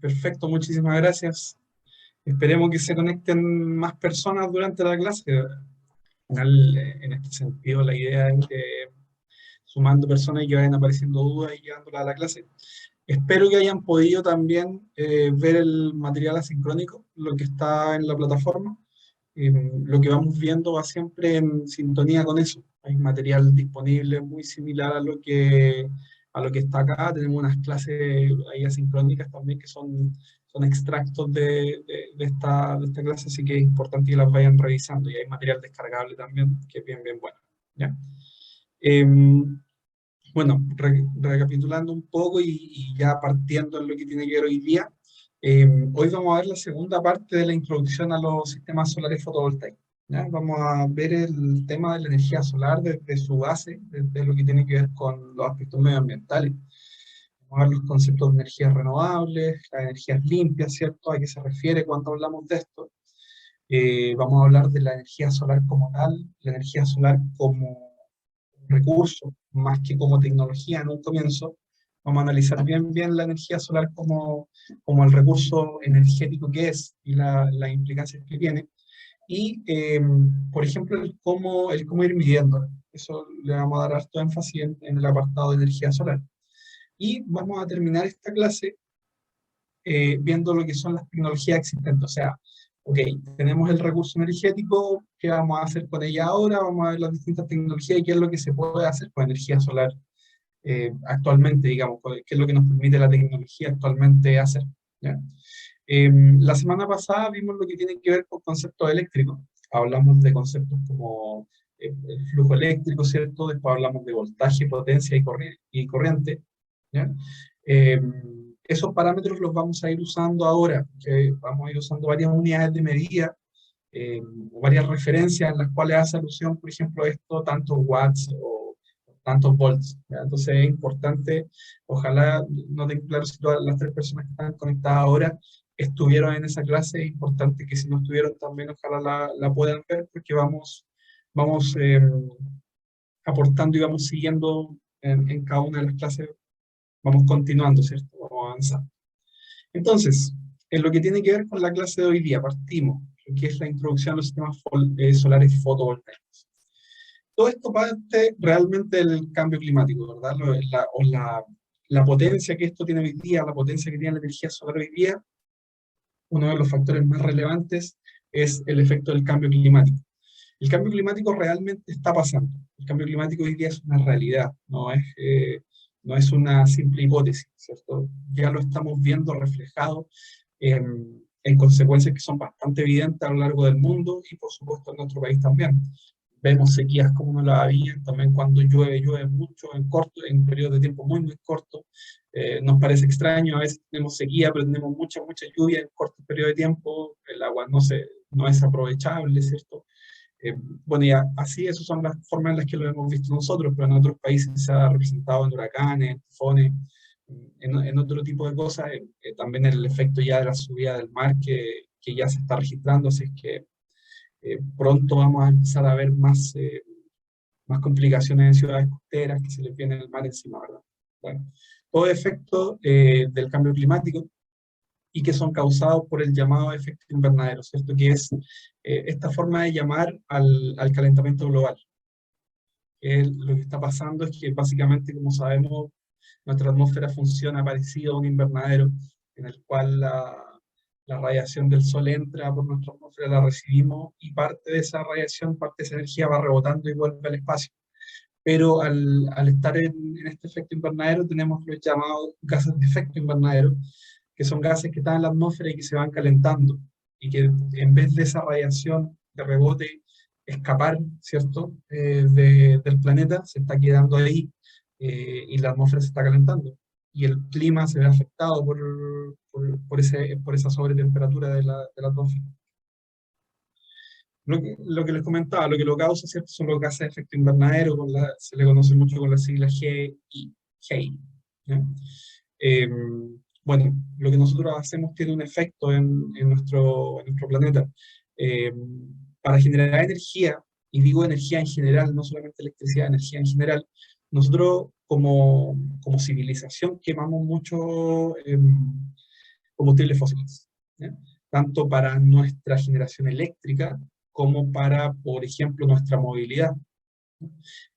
Perfecto, muchísimas gracias. Esperemos que se conecten más personas durante la clase. Al final, en este sentido, la idea es que sumando personas y que vayan apareciendo dudas y llevándolas a la clase. Espero que hayan podido también ver el material asincrónico, lo que está en la plataforma. Lo que vamos viendo va siempre en sintonía con eso. Hay material disponible muy similar a lo que está acá. Tenemos unas clases ahí asincrónicas también que son extractos de esta clase, así que es importante que las vayan revisando. Y hay material descargable también, que es bien, bien bueno. ¿Ya? Em, bueno, recapitulando un poco y ya partiendo en lo que tiene que ver hoy día, hoy vamos a ver la segunda parte de la introducción a los sistemas solares fotovoltaicos. ¿Ya? Vamos a ver el tema de la energía solar desde su base, desde lo que tiene que ver con los aspectos medioambientales. Vamos a ver los conceptos de energías renovables, las energías limpias, ¿cierto? ¿A qué se refiere cuando hablamos de esto? Vamos a hablar de la energía solar como tal, la energía solar como recurso, más que como tecnología en un comienzo. Vamos a analizar bien, bien la energía solar como el recurso energético que es y las implicancias que tiene. Y, por ejemplo, el cómo ir midiendo. Eso le vamos a dar harto énfasis en el apartado de energía solar. Y vamos a terminar esta clase viendo lo que son las tecnologías existentes. O sea, ok, tenemos el recurso energético, ¿qué vamos a hacer con ella ahora? Vamos a ver las distintas tecnologías y qué es lo que se puede hacer con energía solar actualmente, digamos, qué es lo que nos permite la tecnología actualmente hacer. ¿Ya? La semana pasada vimos lo que tiene que ver con conceptos eléctricos. Hablamos de conceptos como el flujo eléctrico, ¿cierto? Después hablamos de voltaje, potencia y corriente. ¿Ya? Esos parámetros los vamos a ir usando ahora, que vamos a ir usando varias unidades de medida, o varias referencias en las cuales hace alusión, por ejemplo, esto, tantos watts o tantos volts. ¿Ya? Entonces es importante, ojalá no tengan claro si todas las tres personas que están conectadas ahora estuvieron en esa clase, es importante que si no estuvieron también ojalá la puedan ver porque vamos aportando y vamos siguiendo en cada una de las clases, vamos continuando, ¿cierto? Vamos avanzando. Entonces, en lo que tiene que ver con la clase de hoy día, partimos, que es la introducción a los sistemas solares fotovoltaicos. Todo esto parte realmente del cambio climático, ¿verdad? La potencia que esto tiene hoy día, la potencia que tiene la energía solar hoy día, uno de los factores más relevantes es el efecto del cambio climático. El cambio climático realmente está pasando. El cambio climático hoy día es una realidad, no es una simple hipótesis, ¿cierto? Ya lo estamos viendo reflejado en consecuencias que son bastante evidentes a lo largo del mundo y por supuesto en nuestro país también. Vemos sequías como no la había, también cuando llueve, llueve mucho en corto, en periodos de tiempo muy, muy cortos. Nos parece extraño, a veces tenemos sequía, pero tenemos mucha, mucha lluvia en corto periodo de tiempo, el agua no es aprovechable, ¿cierto? Bueno, y así esas son las formas en las que lo hemos visto nosotros, pero en otros países se ha representado en huracanes, en tifones, en otro tipo de cosas, también el efecto ya de la subida del mar que ya se está registrando, así es que pronto vamos a empezar a ver más complicaciones en ciudades costeras que se les viene el mar encima, ¿verdad? Bueno, todo efecto del cambio climático y que son causados por el llamado efecto invernadero, ¿cierto? Que es esta forma de llamar al calentamiento global. Lo que está pasando es que básicamente, como sabemos, nuestra atmósfera funciona parecido a un invernadero, en el cual la radiación del sol entra por nuestra atmósfera, la recibimos y parte de esa radiación, parte de esa energía va rebotando y vuelve al espacio. Pero al estar en este efecto invernadero tenemos los llamados gases de efecto invernadero, que son gases que están en la atmósfera y que se van calentando, y que en vez de esa radiación de rebote escapar, ¿cierto?, del planeta, se está quedando ahí y la atmósfera se está calentando. Y el clima se ve afectado por esa sobretemperatura de la atmósfera. Lo que les comentaba, lo que lo causa, ¿cierto? Son los gases de efecto invernadero, se le conoce mucho con la sigla GI. ¿Ya? Eh, bueno, lo que nosotros hacemos tiene un efecto en nuestro planeta. Eh, para generar energía, y digo energía en general, no solamente electricidad, energía en general, nosotros como civilización quemamos mucho combustibles fósiles, ¿ya? Tanto para nuestra generación eléctrica como para, por ejemplo, nuestra movilidad.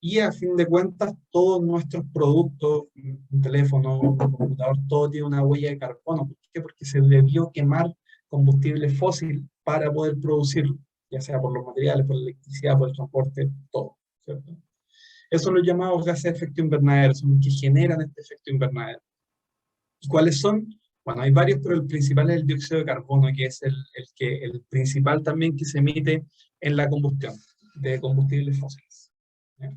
Y a fin de cuentas, todos nuestros productos, un teléfono, un computador, todo tiene una huella de carbono. ¿Por qué? Porque se debió quemar combustible fósil para poder producirlo, ya sea por los materiales, por la electricidad, por el transporte, todo, ¿cierto? Esos son los llamados gases de efecto invernadero, son los que generan este efecto invernadero. ¿Y cuáles son? Bueno, hay varios, pero el principal es el dióxido de carbono, que es el principal también que se emite en la combustión de combustibles fósiles, ¿ya?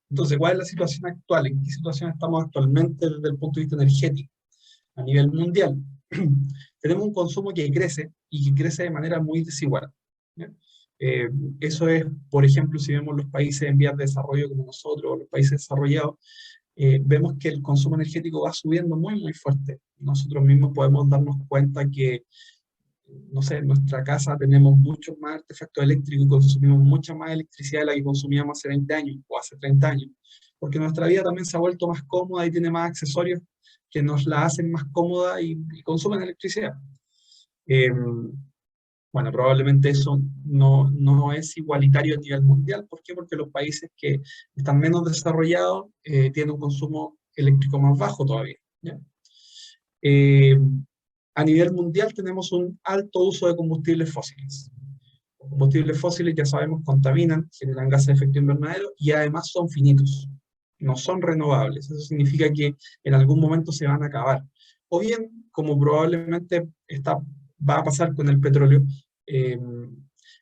Entonces, ¿cuál es la situación actual? ¿En qué situación estamos actualmente desde el punto de vista energético? A nivel mundial, tenemos un consumo que crece y que crece de manera muy desigual, ¿ya? Eh, Eso es, por ejemplo, si vemos los países en vías de desarrollo como nosotros, o los países desarrollados, vemos que el consumo energético va subiendo muy, muy fuerte. Nosotros mismos podemos darnos cuenta que, no sé, en nuestra casa tenemos muchos más artefactos eléctricos y consumimos mucha más electricidad de la que consumíamos hace 20 años o hace 30 años, porque nuestra vida también se ha vuelto más cómoda y tiene más accesorios que nos la hacen más cómoda y consumen electricidad. Eh, bueno, probablemente eso no es igualitario a nivel mundial. ¿Por qué? Porque los países que están menos desarrollados tienen un consumo eléctrico más bajo todavía, ¿ya? Eh, a nivel mundial tenemos un alto uso de combustibles fósiles. Los combustibles fósiles, ya sabemos, contaminan, generan gases de efecto invernadero y además son finitos, no son renovables. Eso significa que en algún momento se van a acabar. O bien, como probablemente va a pasar con el petróleo, eh,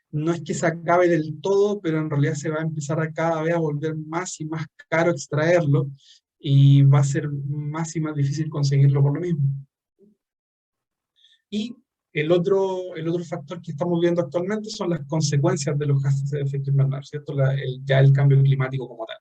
no es que se acabe del todo, pero en realidad se va a empezar a cada vez a volver más y más caro extraerlo y va a ser más y más difícil conseguirlo por lo mismo. Y el otro factor que estamos viendo actualmente son las consecuencias de los gases de efecto invernadero, ¿cierto? Ya el cambio climático como tal.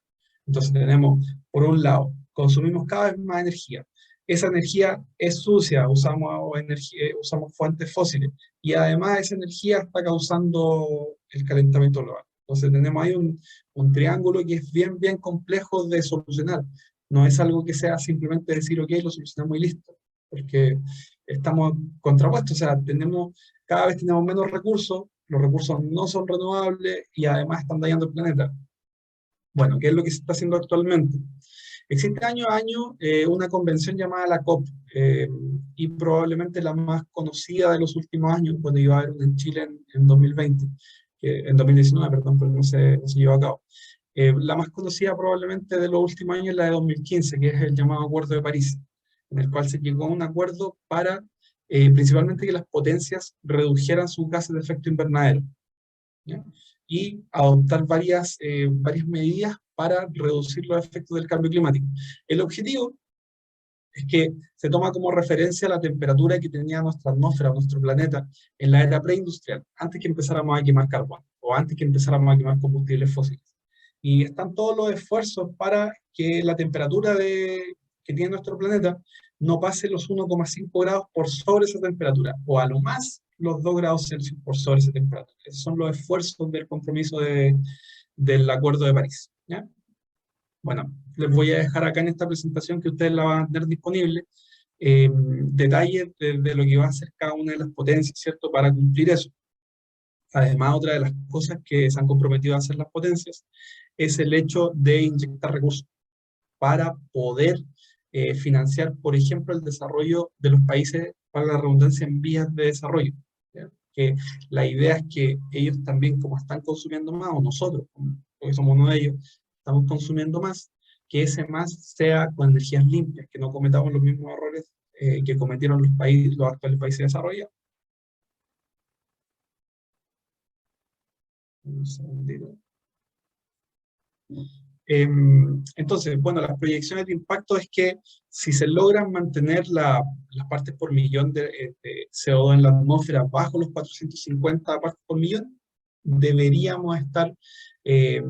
Entonces tenemos, por un lado, consumimos cada vez más energía. Esa energía es sucia, usamos fuentes fósiles, y además esa energía está causando el calentamiento global. Entonces tenemos ahí un triángulo que es bien, bien complejo de solucionar. No es algo que sea simplemente decir, ok, lo solucionamos y listo, porque estamos contrapuestos, o sea, cada vez tenemos menos recursos, los recursos no son renovables y además están dañando el planeta. Bueno, ¿qué es lo que se está haciendo actualmente? Existe año a año una convención llamada la COP, y probablemente la más conocida de los últimos años, cuando iba a haber una en Chile en 2020, en 2019, perdón, pero no se llevó a cabo. La más conocida probablemente de los últimos años es la de 2015, que es el llamado Acuerdo de París, en el cual se llegó a un acuerdo para principalmente que las potencias redujeran sus gases de efecto invernadero, ¿ya? Y adoptar varias medidas para reducir los efectos del cambio climático. El objetivo es que se toma como referencia la temperatura que tenía nuestra atmósfera, nuestro planeta, en la era preindustrial, antes que empezáramos a quemar carbón, o antes que empezáramos a quemar combustibles fósiles. Y están todos los esfuerzos para que la temperatura que tiene nuestro planeta no pase los 1,5 grados por sobre esa temperatura, o a lo más los 2 grados Celsius por sobre esa temperatura. Esos son los esfuerzos del compromiso del Acuerdo de París, ¿ya? Bueno, les voy a dejar acá en esta presentación que ustedes la van a tener disponible, detalles de lo que va a hacer cada una de las potencias, ¿cierto?, para cumplir eso. Además, otra de las cosas que se han comprometido a hacer las potencias es el hecho de inyectar recursos para poder financiar, por ejemplo, el desarrollo de los países, para la redundancia, en vías de desarrollo, ¿ya? Que la idea es que ellos también, como están consumiendo más, o nosotros, porque somos uno de ellos, estamos consumiendo más, que ese más sea con energías limpias, que no cometamos los mismos errores que cometieron los actuales países desarrollados. Un segundito. Entonces, bueno, las proyecciones de impacto es que si se logran mantener las partes por millón de CO2 en la atmósfera bajo los 450 partes por millón, deberíamos estar eh,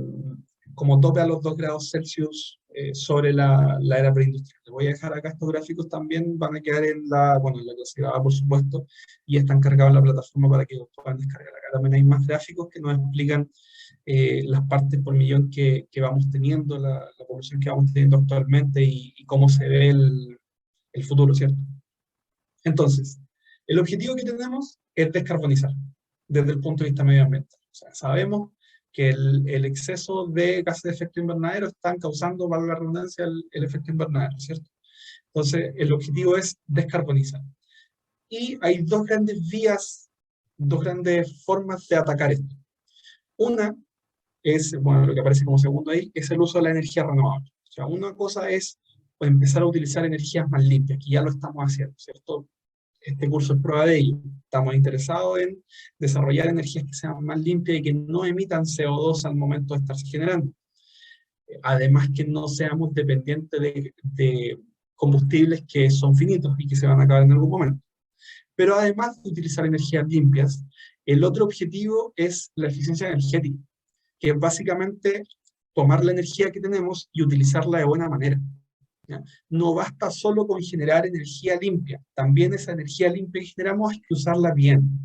como tope a los 2 grados Celsius sobre la era preindustrial. Les voy a dejar acá estos gráficos también, van a quedar en la clase grabada, por supuesto, y están cargados en la plataforma para que los puedan descargar. Acá también hay más gráficos que nos explican las partes por millón que vamos teniendo, la población que vamos teniendo actualmente y cómo se ve el futuro, ¿cierto? Entonces, el objetivo que tenemos es descarbonizar desde el punto de vista medioambiental. O sea, sabemos que el exceso de gases de efecto invernadero están causando, valga la redundancia, el efecto invernadero, ¿cierto? Entonces, el objetivo es descarbonizar. Y hay dos grandes vías, dos grandes formas de atacar esto. Una es, bueno, lo que aparece como segundo ahí, es el uso de la energía renovable. O sea, una cosa es empezar a utilizar energías más limpias, que ya lo estamos haciendo, ¿cierto? Este curso es prueba de ello. Estamos interesados en desarrollar energías que sean más limpias y que no emitan CO2 al momento de estarse generando. Además que no seamos dependientes de combustibles que son finitos y que se van a acabar en algún momento. Pero además de utilizar energías limpias, el otro objetivo es la eficiencia energética, que es básicamente tomar la energía que tenemos y utilizarla de buena manera. ¿Ya? No basta solo con generar energía limpia, también esa energía limpia que generamos hay que usarla bien.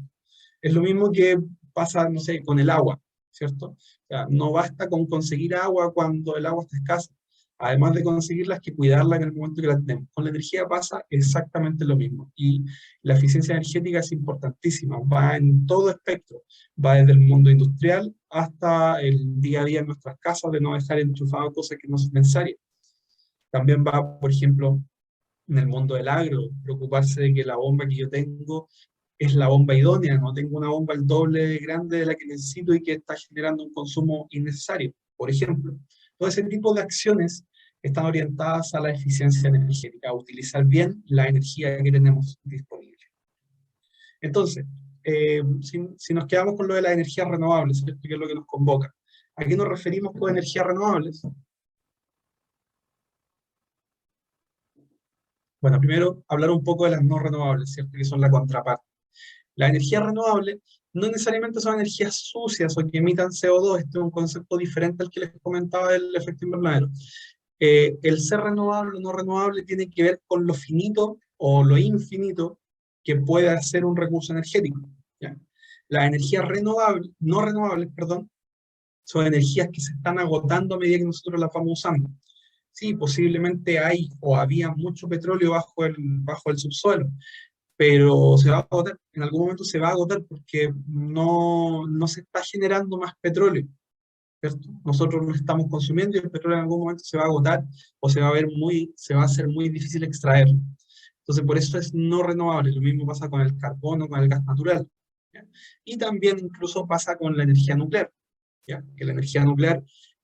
Es lo mismo que pasa, no sé, con el agua, ¿cierto? O sea, no basta con conseguir agua cuando el agua está escasa. Además de conseguirla, hay que cuidarla en el momento que la tenemos. Con la energía pasa exactamente lo mismo. Y la eficiencia energética es importantísima, va en todo espectro. Va desde el mundo industrial hasta el día a día en nuestras casas, de no dejar enchufado cosas que no son necesarias. También va, por ejemplo, en el mundo del agro, preocuparse de que la bomba que yo tengo es la bomba idónea, no tengo una bomba el doble de grande de la que necesito y que está generando un consumo innecesario, por ejemplo. Todo ese tipo de acciones están orientadas a la eficiencia energética, a utilizar bien la energía que tenemos disponible. Entonces, si nos quedamos con lo de las energías renovables, ¿cierto? Que es lo que nos convoca, ¿a qué nos referimos con energías renovables? Bueno, primero hablar un poco de las no renovables, ¿cierto? Que son la contraparte. Las energías renovables no necesariamente son energías sucias o que emitan CO2, este es un concepto diferente al que les comentaba del efecto invernadero. El ser renovable o no renovable tiene que ver con lo finito o lo infinito que puede hacer un recurso energético. ¿Ya? Las energías renovables, no renovables, perdón, son energías que se están agotando a medida que nosotros las vamos usando. Sí, posiblemente hay o había mucho petróleo bajo el subsuelo, pero se va a agotar, en algún momento se va a agotar porque no se está generando más petróleo, ¿cierto? Nosotros lo estamos consumiendo y el petróleo en algún momento se va a agotar o se va a hacer muy difícil extraerlo. Entonces, por eso es no renovable. Lo mismo pasa con el carbono, con el gas natural. ¿Ya? Y también incluso pasa con la energía nuclear, ¿ya? Que la energía nuclear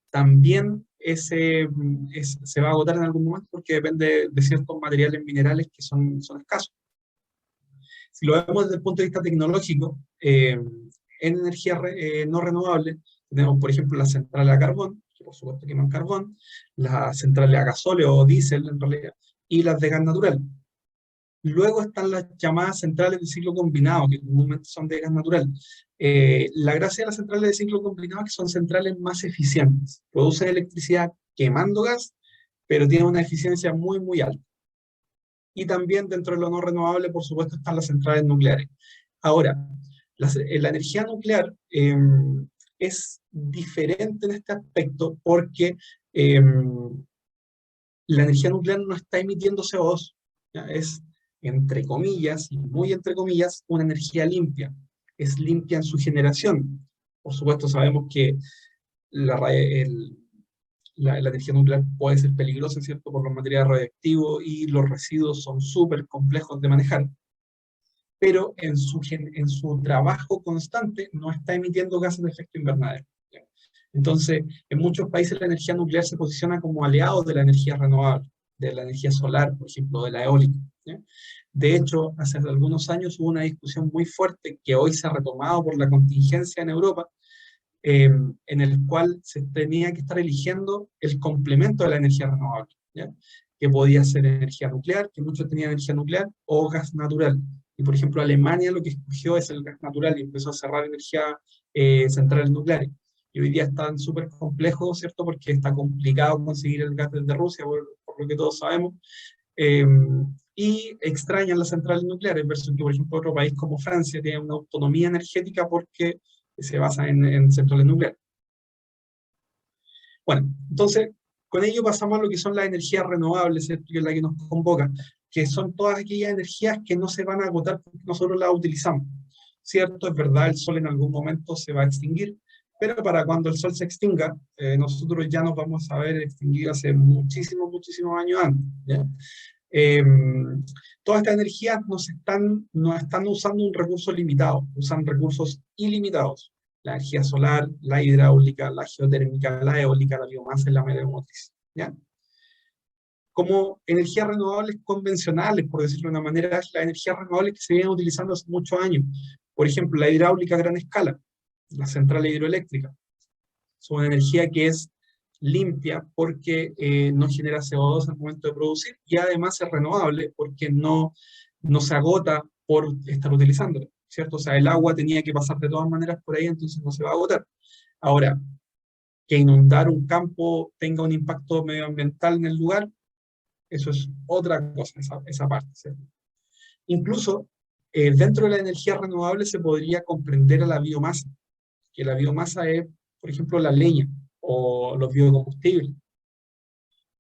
también se va a agotar en algún momento porque depende de ciertos materiales minerales que son escasos. Si lo vemos desde el punto de vista tecnológico, en energía no renovable, tenemos, por ejemplo, las centrales a carbón, que por supuesto queman carbón, las centrales a gasóleo o diésel, en realidad, y las de gas natural. Luego están las llamadas centrales de ciclo combinado, que comúnmente son de gas natural. La gracia de las centrales de ciclo combinado es que son centrales más eficientes. Producen electricidad quemando gas, pero tienen una eficiencia muy, muy alta. Y también dentro de lo no renovable, por supuesto, están las centrales nucleares. Ahora, la energía nuclear es diferente en este aspecto porque la energía nuclear no está emitiendo CO2, ¿ya? Es, entre comillas, y muy entre comillas, una energía limpia. Es limpia en su generación. Por supuesto, sabemos que la, la energía nuclear puede ser peligrosa, ¿cierto? Por los materiales radioactivos y los residuos son súper complejos de manejar, pero en su trabajo constante no está emitiendo gases de efecto invernadero. ¿Ya? Entonces, en muchos países la energía nuclear se posiciona como aliado de la energía renovable, de la energía solar, por ejemplo, de la eólica. ¿Ya? De hecho, hace algunos años hubo una discusión muy fuerte que hoy se ha retomado por la contingencia en Europa, en el cual se tenía que estar eligiendo el complemento de la energía renovable, ¿ya? Que podía ser energía nuclear, que muchos tenían energía nuclear, o gas natural. Y por ejemplo, Alemania lo que escogió es el gas natural y empezó a cerrar energía centrales nucleares. Y hoy día están súper complejos, ¿cierto? Porque está complicado conseguir el gas desde Rusia, por lo que todos sabemos. Eh, y extrañan las centrales nucleares, versus que, por ejemplo, otro país como Francia tiene una autonomía energética porque se basa en centrales nucleares. Bueno, entonces, con ello pasamos a lo que son las energías renovables, ¿cierto? Que es la que nos convoca. que son todas aquellas energías que no se van a agotar porque nosotros las utilizamos. Cierto, es verdad, el Sol en algún momento se va a extinguir, pero para cuando el Sol se extinga, nosotros ya nos vamos a ver extinguir hace muchísimos, muchísimos años antes, ¿ya? Eh, Todas estas energías no están usando un recurso limitado, usan recursos ilimitados. La energía solar, la hidráulica, la geotérmica, la eólica, la biomasa y la mareomotriz, ¿ya? Como energías renovables convencionales, por decirlo de una manera, es la energía renovable que se viene utilizando hace muchos años. Por ejemplo, la hidráulica a gran escala, las centrales hidroeléctricas. Son una energía que es limpia porque no genera CO2 al momento de producir y además es renovable porque no se agota por estar utilizándolo, ¿cierto? O sea, el agua tenía que pasar de todas maneras por ahí, entonces no se va a agotar. Ahora, que inundar un campo tenga un impacto medioambiental en el lugar, eso es otra cosa, esa parte, ¿cierto? Incluso, dentro de la energía renovable se podría comprender a la biomasa, que la biomasa es, por ejemplo, la leña o los biocombustibles.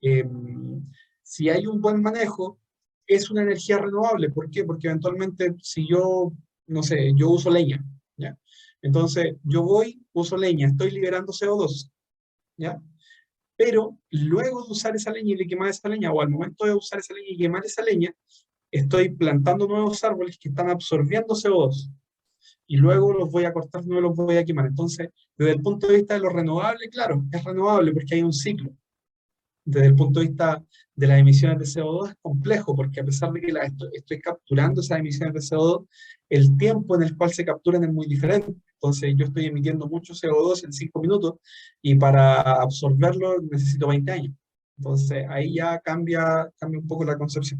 Eh, si hay un buen manejo, es una energía renovable. ¿Por qué? Porque eventualmente, si yo, no sé, yo uso leña, ¿ya? Entonces, yo voy, uso leña, estoy liberando CO2, ¿ya? Pero luego de usar esa leña y de quemar esa leña, o al momento de usar esa leña y quemar esa leña, estoy plantando nuevos árboles que están absorbiendo CO2 y luego los voy a cortar, no los voy a quemar. Entonces, desde el punto de vista de lo renovable, claro, es renovable porque hay un ciclo. Desde el punto de vista de las emisiones de CO2 es complejo, porque a pesar de que estoy capturando esas emisiones de CO2, el tiempo en el cual se capturan es muy diferente. Entonces yo estoy emitiendo mucho CO2 en 5 minutos y para absorberlo necesito 20 años. Entonces ahí ya cambia un poco la concepción.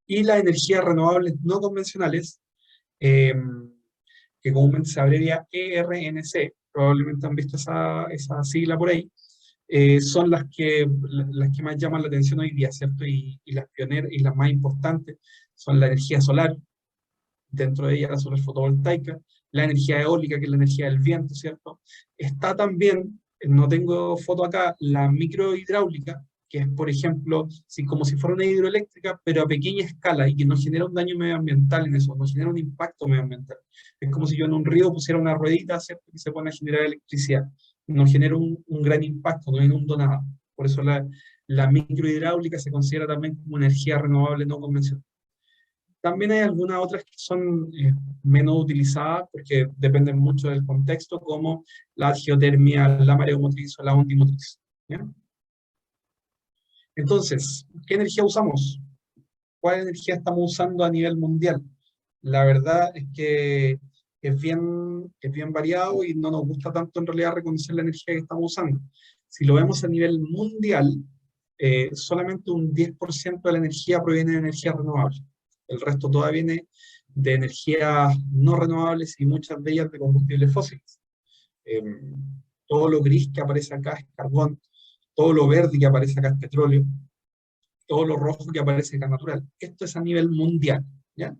Y las energías renovables no convencionales, eh, que comúnmente se abrevia ERNC, probablemente han visto esa sigla por ahí, son las que más llaman la atención hoy día, ¿cierto? Y las pioneras y las más importantes son la energía solar, dentro de ella la solar fotovoltaica, la energía eólica, que es la energía del viento, ¿cierto? Está también, no tengo foto acá, la microhidráulica, que es, por ejemplo, como si fuera una hidroeléctrica, pero a pequeña escala y que no genera un daño medioambiental en eso, no genera un impacto medioambiental. Es como si yo en un río pusiera una ruedita, ¿cierto? Que se pone a generar electricidad. No genera un gran impacto, no inundo nada. Por eso la microhidráulica se considera también como energía renovable no convencional. También hay algunas otras que son menos utilizadas porque dependen mucho del contexto, como la geotermia, la mareomotriz o la ondimotriz, ¿ya? Entonces, ¿qué energía usamos? ¿Cuál energía estamos usando a nivel mundial? La verdad es que es bien variado y no nos gusta tanto en realidad reconocer la energía que estamos usando. Si lo vemos a nivel mundial, solamente un 10% de la energía proviene de energía renovable. El resto toda viene de energías no renovables y muchas de ellas de combustibles fósiles. Eh, Todo lo gris que aparece acá es carbón, todo lo verde que aparece acá es petróleo, todo lo rojo que aparece es gas natural. Esto es a nivel mundial, ¿ya?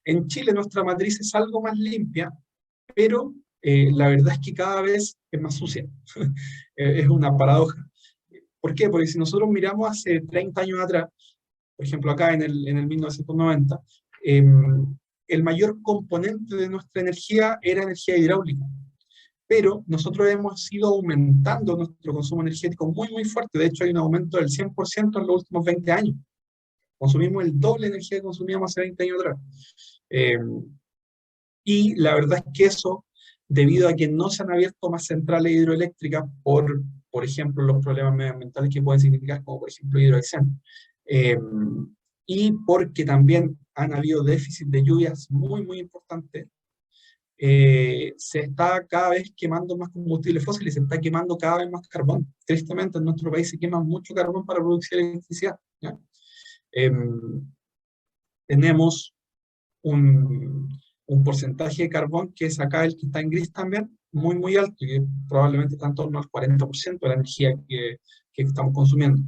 En Chile nuestra matriz es algo más limpia, pero la verdad es que cada vez es más sucia. Es una paradoja. ¿Por qué? Porque si nosotros miramos hace 30 años atrás, por ejemplo acá en el 1990, el mayor componente de nuestra energía era energía hidráulica. Pero nosotros hemos ido aumentando nuestro consumo energético muy, muy fuerte. De hecho, hay un aumento del 100% en los últimos 20 años. Consumimos el doble de energía que consumíamos hace 20 años atrás. Eh, y la verdad es que eso, debido a que no se han abierto más centrales hidroeléctricas por ejemplo, los problemas medioambientales que pueden significar, como por ejemplo hidroexcedente, eh, y porque también han habido déficit de lluvias muy, muy importantes, se está cada vez quemando más combustibles fósiles, se está quemando cada vez más carbón. Tristemente, en nuestro país se quema mucho carbón para producir electricidad, ¿ya? Eh, Tenemos un, un porcentaje de carbón que es acá el que está en gris también, muy, muy alto, y que probablemente está en torno al 40% de la energía que estamos consumiendo.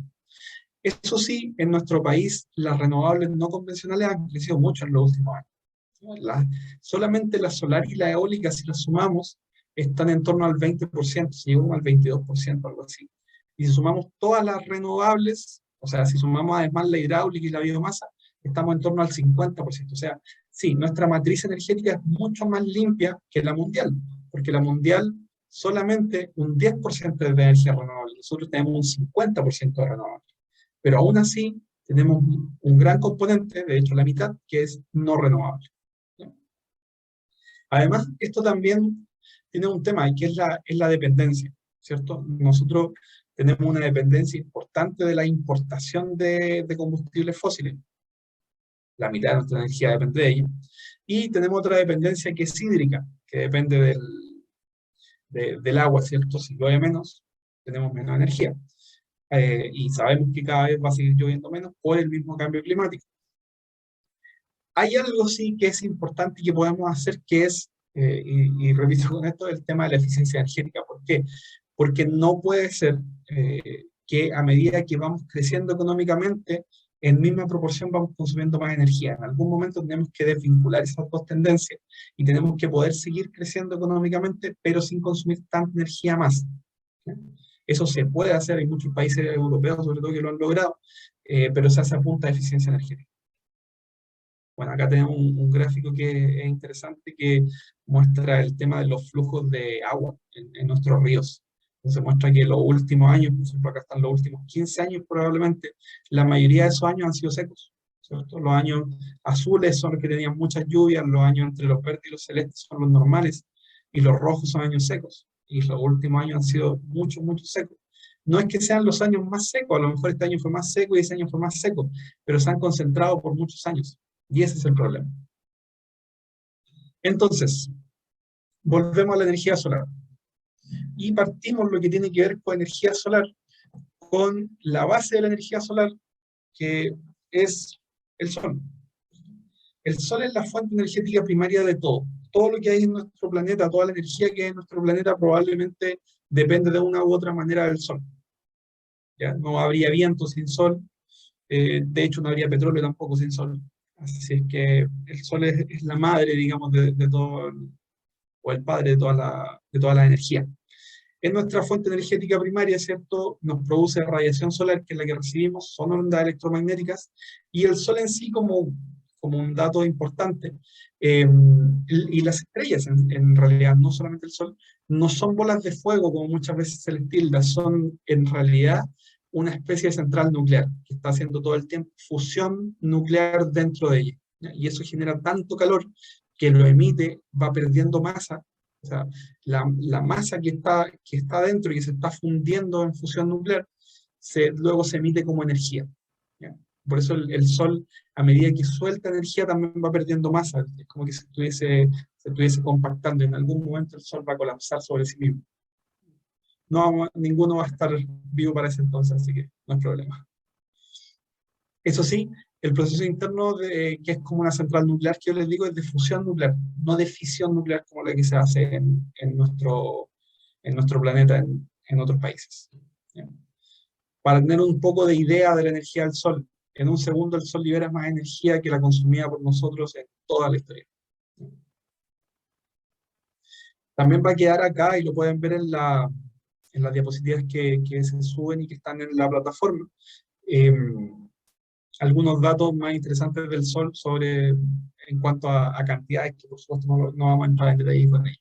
Eso sí, en nuestro país las renovables no convencionales han crecido mucho en los últimos años. Solamente la solar y la eólica, si las sumamos, están en torno al 20%, si llegamos al 22%, algo así. Y si sumamos todas las renovables, O sea, si sumamos además la hidráulica y la biomasa, estamos en torno al 50%. O sea, sí, nuestra matriz energética es mucho más limpia que la mundial, porque la mundial solamente un 10% es de energía renovable, nosotros tenemos un 50% de renovable. Pero aún así, tenemos un gran componente, de hecho la mitad, que es no renovable. Además, esto también tiene un tema, que es la dependencia, ¿cierto? Nosotros tenemos una dependencia importante de la importación de combustibles fósiles. La mitad de nuestra energía depende de ella. Y tenemos otra dependencia que es hídrica, que depende del agua, ¿cierto? Si llueve menos, tenemos menos energía. Y sabemos que cada vez va a seguir lloviendo menos por el mismo cambio climático. Hay algo sí que es importante y que podemos hacer, que es, y repito con esto, el tema de la eficiencia energética. ¿Por qué? Porque no puede ser que a medida que vamos creciendo económicamente, en misma proporción vamos consumiendo más energía. En algún momento tenemos que desvincular esas dos tendencias y tenemos que poder seguir creciendo económicamente, pero sin consumir tanta energía más. Eso se puede hacer, hay muchos países europeos sobre todo que lo han logrado, pero se hace a punta de eficiencia energética. Bueno, acá tenemos un gráfico que es interesante, que muestra el tema de los flujos de agua en nuestros ríos. Entonces muestra que los últimos años, por ejemplo, acá están los últimos 15 años probablemente, la mayoría de esos años han sido secos, ¿cierto? Los años azules son los que tenían muchas lluvias, los años entre los verdes y los celestes son los normales, y los rojos son años secos, y los últimos años han sido muchos, muchos secos. No es que sean los años más secos, a lo mejor este año fue más seco y ese año fue más seco, pero se han concentrado por muchos años. Y ese es el problema. Entonces, volvemos a la energía solar. Y partimos lo que tiene que ver con energía solar, con la base de la energía solar, que es el sol. El sol es la fuente energética primaria de todo. Todo lo que hay en nuestro planeta, toda la energía que hay en nuestro planeta probablemente depende de una u otra manera del sol. ¿Ya? No habría viento sin sol, de hecho no habría petróleo tampoco sin sol. Así es que el sol es la madre, digamos, de todo, o el padre de toda la energía. Es nuestra fuente energética primaria, ¿cierto? Nos produce radiación solar, que es la que recibimos, son ondas electromagnéticas, y el sol en sí como un dato importante. Y las estrellas, en realidad, no solamente el sol, no son bolas de fuego, como muchas veces se les tilda, son en realidad una especie de central nuclear, que está haciendo todo el tiempo fusión nuclear dentro de ella. ¿Ya? Y eso genera tanto calor que lo emite, va perdiendo masa. O sea, la masa que está dentro y que se está fundiendo en fusión nuclear, luego se emite como energía. ¿Ya? Por eso el Sol, a medida que suelta energía, también va perdiendo masa. Es como que se estuviese compactando. En algún momento el Sol va a colapsar sobre sí mismo. No, ninguno va a estar vivo para ese entonces, así que no hay problema. Eso sí, el proceso interno, que es como una central nuclear, que yo les digo, es de fusión nuclear, no de fisión nuclear como la que se hace en nuestro planeta, en otros países. ¿Bien? Para tener un poco de idea de la energía del Sol, en un segundo el Sol libera más energía que la consumida por nosotros en toda la historia. También va a quedar acá, y lo pueden ver en las diapositivas que se suben y que están en la plataforma, algunos datos más interesantes del Sol en cuanto a cantidades, que por supuesto no vamos a entrar en detalle con ello.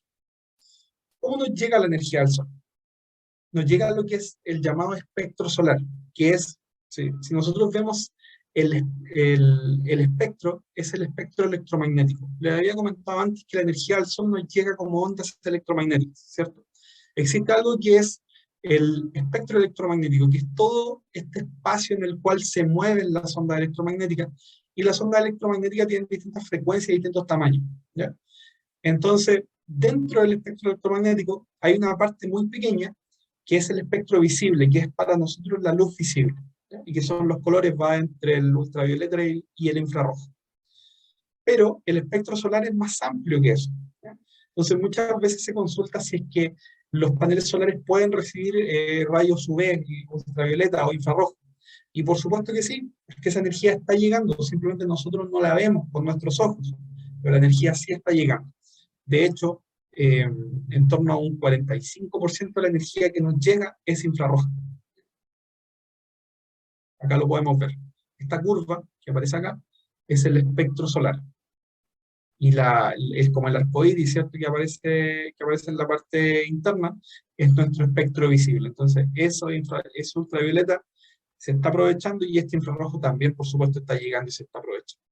¿Cómo nos llega la energía del Sol? Nos llega lo que es el llamado espectro solar, que es, si nosotros vemos el espectro, es el espectro electromagnético. Les había comentado antes que la energía del Sol nos llega como ondas electromagnéticas, ¿cierto? Existe algo que es el espectro electromagnético, que es todo este espacio en el cual se mueven las ondas electromagnéticas, y las ondas electromagnéticas tienen distintas frecuencias y distintos tamaños, ¿ya? Entonces, dentro del espectro electromagnético hay una parte muy pequeña, que es el espectro visible, que es para nosotros la luz visible, ¿ya? Y que son los colores, va entre el ultravioleta y el infrarrojo. Pero el espectro solar es más amplio que eso, ¿ya? Entonces muchas veces se consulta si es que los paneles solares pueden recibir rayos UV, ultravioleta o infrarrojo. Y por supuesto que sí, es que esa energía está llegando, simplemente nosotros no la vemos con nuestros ojos, pero la energía sí está llegando. De hecho, en torno a un 45% de la energía que nos llega es infrarroja. Acá lo podemos ver. Esta curva que aparece acá es el espectro solar. Y es como el arco iris, ¿cierto? Que aparece en la parte interna, es nuestro espectro visible. Entonces, eso ultravioleta se está aprovechando y este infrarrojo también, por supuesto, está llegando y se está aprovechando.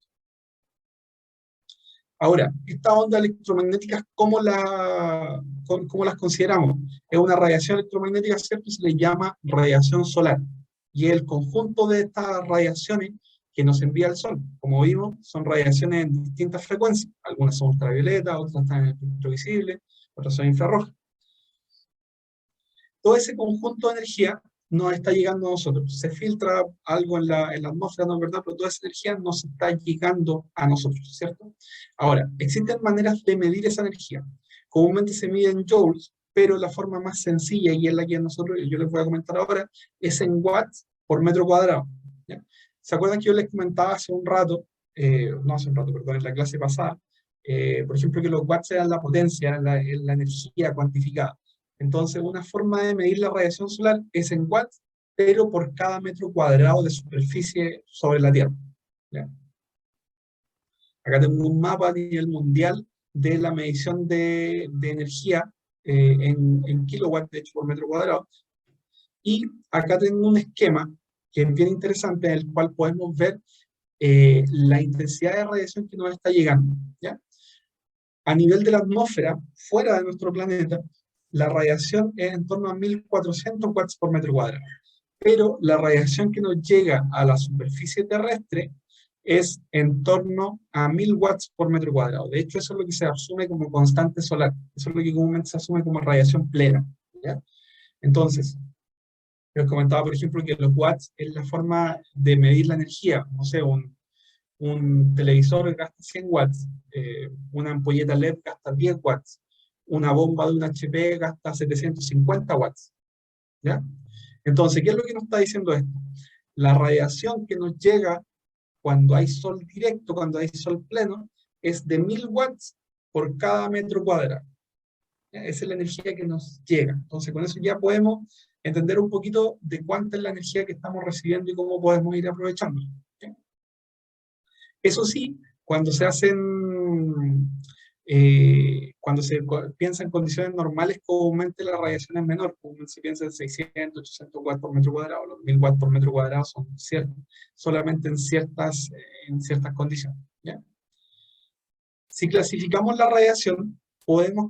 Ahora, estas ondas electromagnéticas, ¿cómo las consideramos? Es una radiación electromagnética, ¿cierto? Se le llama radiación solar. Y es el conjunto de estas radiaciones que nos envía el Sol. Como vimos, son radiaciones en distintas frecuencias. Algunas son ultravioletas, otras están en el espectro visible, otras son infrarrojas. Todo ese conjunto de energía nos está llegando a nosotros. Se filtra algo en la atmósfera, no es verdad, pero toda esa energía nos está llegando a nosotros, ¿cierto? Ahora, existen maneras de medir esa energía. Comúnmente se mide en joules, pero la forma más sencilla, y es la que yo les voy a comentar ahora, es en watts por metro cuadrado. ¿Ya? ¿Se acuerdan que yo les comentaba hace un rato, no hace un rato, perdón, en la clase pasada, por ejemplo, que los watts eran la potencia, la energía cuantificada? Entonces, una forma de medir la radiación solar es en watts, pero por cada metro cuadrado de superficie sobre la Tierra. ¿Ya? Acá tengo un mapa a nivel mundial de la medición de energía en kilowatts, de hecho, por metro cuadrado. Y acá tengo un esquema que es bien interesante, en el cual podemos ver la intensidad de radiación que nos está llegando. ¿Ya? A nivel de la atmósfera, fuera de nuestro planeta, la radiación es en torno a 1400 watts por metro cuadrado. Pero la radiación que nos llega a la superficie terrestre es en torno a 1000 watts por metro cuadrado. De hecho, eso es lo que se asume como constante solar. Eso es lo que comúnmente se asume como radiación plena. ¿Ya? Entonces, les comentaba, por ejemplo, que los watts es la forma de medir la energía. No sé, un televisor gasta 100 watts, una ampolleta LED gasta 10 watts, una bomba de un HP gasta 750 watts. ¿Ya? Entonces, ¿qué es lo que nos está diciendo esto? La radiación que nos llega cuando hay sol directo, cuando hay sol pleno, es de 1000 watts por cada metro cuadrado. ¿Ya? Esa es la energía que nos llega. Entonces, con eso ya podemos entender un poquito de cuánta es la energía que estamos recibiendo y cómo podemos ir aprovechando. ¿Ya? Eso sí, cuando se piensa en condiciones normales, comúnmente la radiación es menor. Comúnmente se piensa en 600, 800 watts por metro cuadrado. Los 1000 watts por metro cuadrado son solamente en ciertas condiciones. ¿Ya? Si clasificamos la radiación, podemos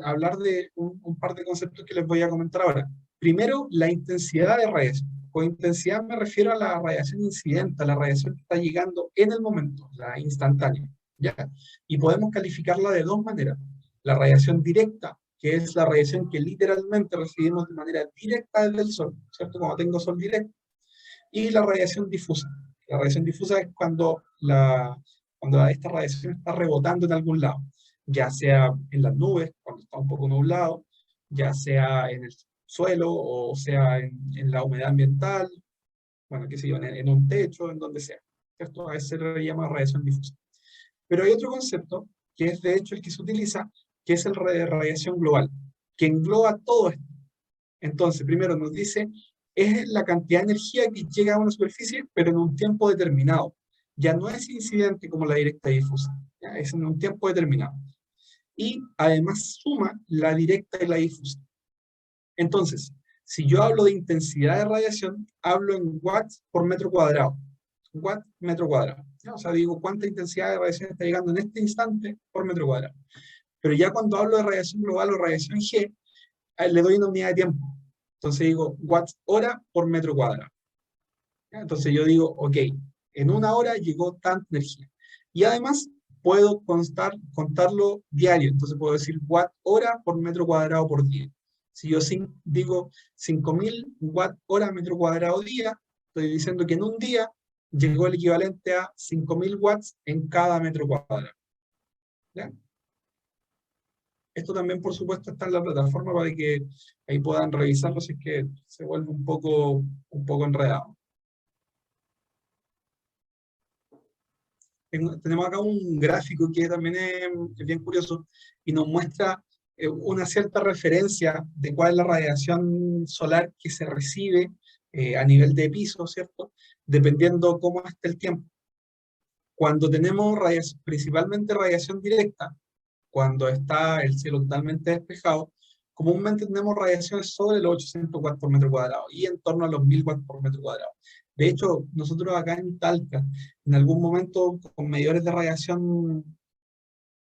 hablar de un par de conceptos que les voy a comentar ahora. Primero, la intensidad de radiación. Con intensidad me refiero a la radiación incidente, a la radiación que está llegando en el momento, la instantánea. ¿Ya? Y podemos calificarla de dos maneras. La radiación directa, que es la radiación que literalmente recibimos de manera directa desde el Sol, ¿cierto? Cuando tengo Sol directo. Y la radiación difusa. La radiación difusa es cuando esta radiación está rebotando en algún lado, ya sea en las nubes, cuando está un poco nublado, ya sea en el suelo, o sea en la humedad ambiental, bueno, qué sé yo, en un techo, en donde sea. Esto a veces se le llama radiación difusa. Pero hay otro concepto, que es de hecho el que se utiliza, que es el de radiación global, que engloba todo esto. Entonces, primero nos dice, es la cantidad de energía que llega a una superficie, pero en un tiempo determinado. Ya no es incidente como la directa y difusa, ¿ya? Es en un tiempo determinado. Y además suma la directa y la difusa. Entonces, si yo hablo de intensidad de radiación, hablo en watts por metro cuadrado. Watt metro cuadrado. ¿Ya? O sea, digo cuánta intensidad de radiación está llegando en este instante por metro cuadrado. Pero ya cuando hablo de radiación global o radiación G, le doy una unidad de tiempo. Entonces digo watts hora por metro cuadrado. ¿Ya? Entonces yo digo, ok, en una hora llegó tanta energía. Y además puedo contarlo diario. Entonces puedo decir watt hora por metro cuadrado por día. Si yo digo 5000 watt hora metro cuadrado día, estoy diciendo que en un día llegó el equivalente a 5000 watts en cada metro cuadrado. ¿Ya? Esto también, por supuesto, está en la plataforma para que ahí puedan revisarlo si es que se vuelve un poco enredado. Tenemos acá un gráfico que también es bien curioso y nos muestra una cierta referencia de cuál es la radiación solar que se recibe a nivel de piso, ¿cierto? Dependiendo cómo esté el tiempo. Cuando tenemos principalmente radiación directa, cuando está el cielo totalmente despejado, comúnmente tenemos radiaciones sobre los 800 watts por metro cuadrado y en torno a los 1000 watts por metro cuadrado. De hecho, nosotros acá en Talca, en algún momento con medidores de radiación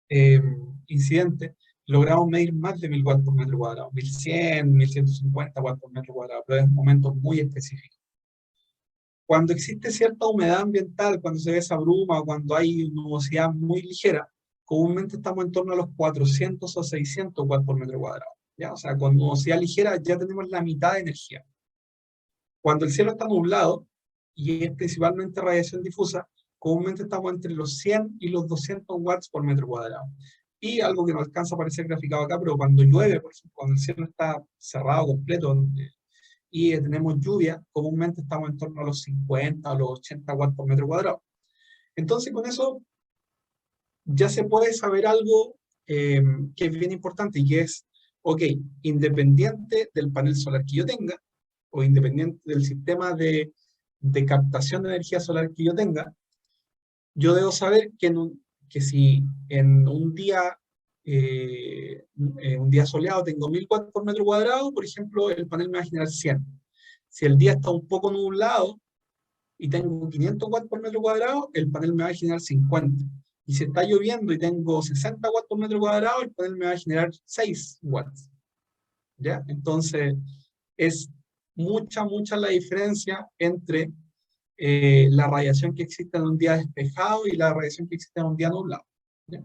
eh, incidente, logramos medir más de 1000 watts por metro cuadrado, 1100, 1150 watts por metro cuadrado, pero en momentos muy específicos. Cuando existe cierta humedad ambiental, cuando se ve esa bruma, o cuando hay nubosidad muy ligera, comúnmente estamos en torno a los 400 o 600 watts por metro cuadrado. ¿Ya? O sea, con nubosidad ligera ya tenemos la mitad de energía. Cuando el cielo está nublado, y es principalmente radiación difusa, comúnmente estamos entre los 100 y los 200 watts por metro cuadrado. Y algo que no alcanza a aparecer graficado acá, pero cuando llueve, por ejemplo, cuando el cielo está cerrado completo, y tenemos lluvia, comúnmente estamos en torno a los 50 o los 80 watts por metro cuadrado. Entonces, con eso ya se puede saber algo que es bien importante y que es, ok, independiente del panel solar que yo tenga, o independiente del sistema de captación de energía solar que yo tenga, yo debo saber que si en un día soleado tengo 1000 watts por metro cuadrado, por ejemplo, el panel me va a generar 100. Si el día está un poco nublado y tengo 500 watts por metro cuadrado, el panel me va a generar 50. Y si está lloviendo y tengo 60 watts por metro cuadrado, el panel me va a generar 6 watts. ¿Ya? Entonces, es mucha la diferencia entre la radiación que existe en un día despejado y la radiación que existe en un día nublado. ¿Ya?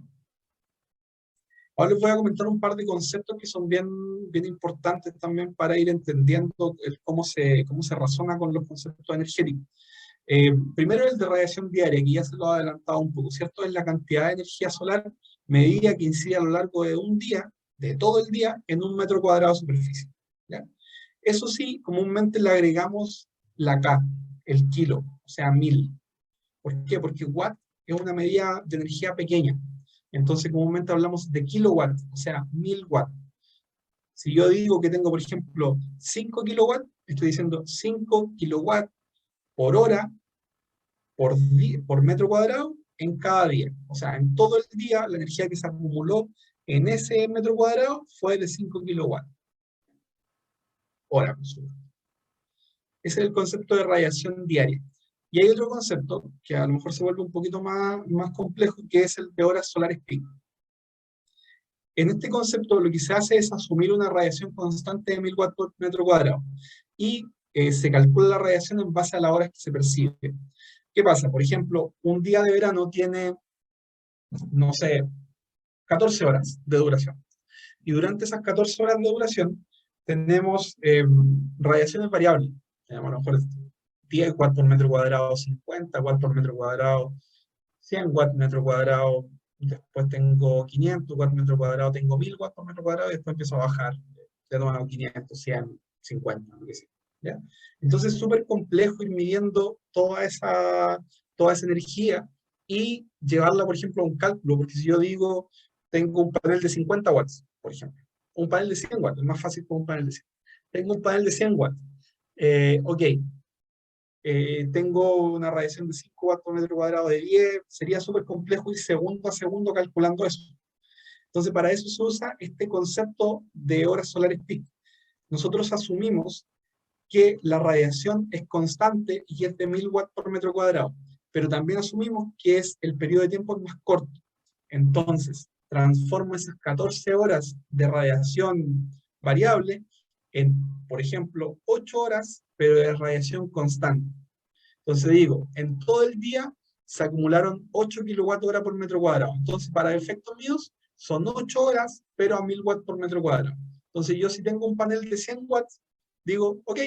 Ahora les voy a comentar un par de conceptos que son bien importantes también para ir entendiendo cómo se razona con los conceptos energéticos. Primero el de radiación diaria, que ya se lo he adelantado un poco, ¿cierto? Es la cantidad de energía solar medida que incide a lo largo de un día, de todo el día, en un metro cuadrado de superficie. ¿Ya? Eso sí, comúnmente le agregamos la K, el kilo, o sea, 1000. ¿Por qué? Porque watt es una medida de energía pequeña. Entonces, comúnmente hablamos de kilowatts, o sea, 1000 watts. Si yo digo que tengo, por ejemplo, 5 kilowatts, estoy diciendo 5 kilowatts por hora, por metro cuadrado, en cada día. O sea, en todo el día, la energía que se acumuló en ese metro cuadrado fue de 5 kilowatts. Hora, por supuesto. Ese es el concepto de radiación diaria. Y hay otro concepto que a lo mejor se vuelve un poquito más complejo, que es el de horas solares peak. En este concepto lo que se hace es asumir una radiación constante de 1000 watts por metro cuadrado y se calcula la radiación en base a las horas que se percibe. ¿Qué pasa? Por ejemplo, un día de verano tiene, no sé, 14 horas de duración. Y durante esas 14 horas de duración tenemos radiaciones variables. Tenemos a lo mejor 10 watts por metro cuadrado, 50 watts por metro cuadrado, 100 watts por metro cuadrado, después tengo 500 watts por metro cuadrado, tengo 1000 watts por metro cuadrado y después empiezo a bajar de nuevo 500, 100, 50, lo que sea. ¿Ya? Entonces es súper complejo ir midiendo toda esa energía y llevarla, por ejemplo, a un cálculo, porque si yo digo, tengo un panel de 50 watts, por ejemplo, un panel de 100 watts, es más fácil con un panel de 100. Tengo un panel de 100 watts. Ok, tengo una radiación de 5 watts por metro cuadrado de 10, sería súper complejo ir segundo a segundo calculando eso. Entonces, para eso se usa este concepto de horas solares peak. Nosotros asumimos que la radiación es constante y es de 1000 watts por metro cuadrado, pero también asumimos que es el periodo de tiempo más corto. Entonces, transformo esas 14 horas de radiación variable en, por ejemplo, 8 horas, pero de radiación constante. Entonces digo, en todo el día se acumularon 8 kWh por metro cuadrado. Entonces, para efectos míos, son 8 horas, pero a 1000 watts por metro cuadrado. Entonces, yo si tengo un panel de 100 watts, digo, ok,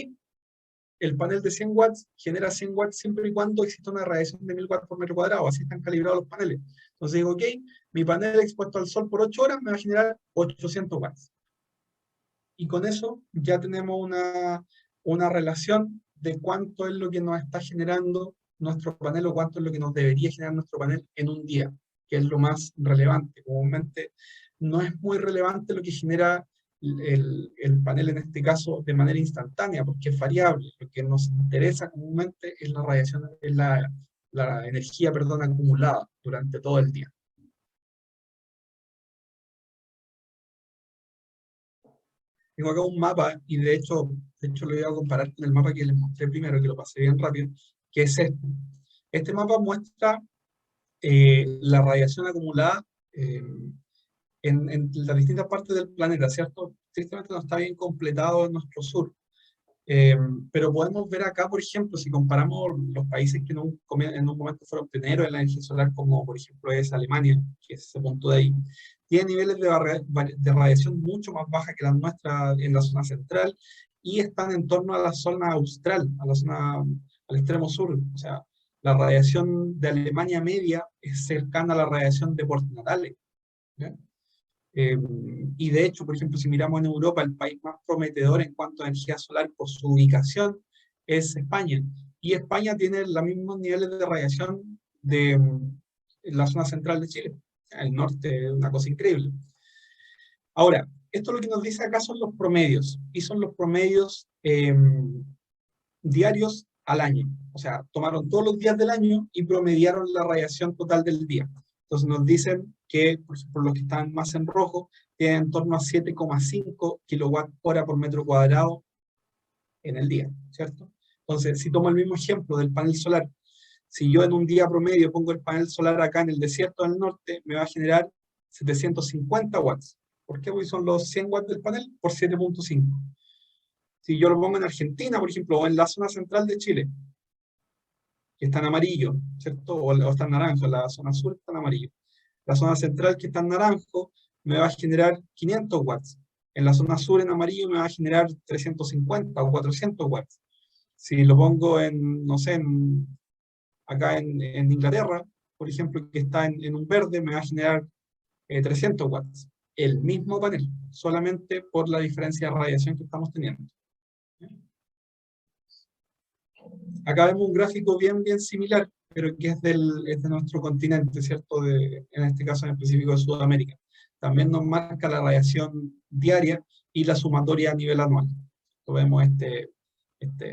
el panel de 100 watts genera 100 watts siempre y cuando exista una radiación de 1000 watts por metro cuadrado. Así están calibrados los paneles. Entonces digo, ok, mi panel expuesto al sol por 8 horas me va a generar 800 watts. Y con eso ya tenemos una relación de cuánto es lo que nos está generando nuestro panel o cuánto es lo que nos debería generar nuestro panel en un día, que es lo más relevante. Comúnmente no es muy relevante lo que genera el panel en este caso de manera instantánea, porque es variable. Lo que nos interesa comúnmente es la radiación, es la energía, perdón, acumulada durante todo el día. Tengo acá un mapa, y de hecho lo voy a comparar con el mapa que les mostré primero, que lo pasé bien rápido, que es este. Este mapa muestra la radiación acumulada en las distintas partes del planeta, ¿cierto? Tristemente no está bien completado en nuestro sur. Eh, pero podemos ver acá, por ejemplo, si comparamos los países que en un momento fueron pioneros en la energía solar, como por ejemplo es Alemania, que es ese punto de ahí, tiene niveles de radiación mucho más bajas que las nuestras en la zona central, y están en torno a la zona austral, a la zona, al extremo sur. O sea, la radiación de Alemania media es cercana a la radiación de Puerto Natales, ¿ya? Eh, y de hecho, por ejemplo, si miramos en Europa, el país más prometedor en cuanto a energía solar por su ubicación es España. Y España tiene los mismos niveles de radiación de la zona central de Chile. El norte es una cosa increíble. Ahora, esto lo que nos dice acá son los promedios. Y son los promedios diarios al año. O sea, tomaron todos los días del año y promediaron la radiación total del día. Entonces nos dicen que, por ejemplo, los que están más en rojo, tienen en torno a 7,5 kilowatt hora por metro cuadrado en el día, ¿cierto? Entonces, si tomo el mismo ejemplo del panel solar, si yo en un día promedio pongo el panel solar acá en el desierto del norte, me va a generar 750 watts. ¿Por qué? Porque son los 100 watts del panel por 7,5. Si yo lo pongo en Argentina, por ejemplo, o en la zona central de Chile, que está en amarillo, ¿cierto? O está en naranjo, la zona sur está en amarillo. La zona central, que está en naranjo, me va a generar 500 watts. En la zona sur, en amarillo, me va a generar 350 o 400 watts. Si lo pongo en, no sé, acá en Inglaterra, por ejemplo, que está en un verde, me va a generar 300 watts. El mismo panel, solamente por la diferencia de radiación que estamos teniendo. Acá vemos un gráfico bien similar, pero que es de nuestro continente, ¿cierto? En este caso en específico de Sudamérica. También nos marca la radiación diaria y la sumatoria a nivel anual. Lo vemos este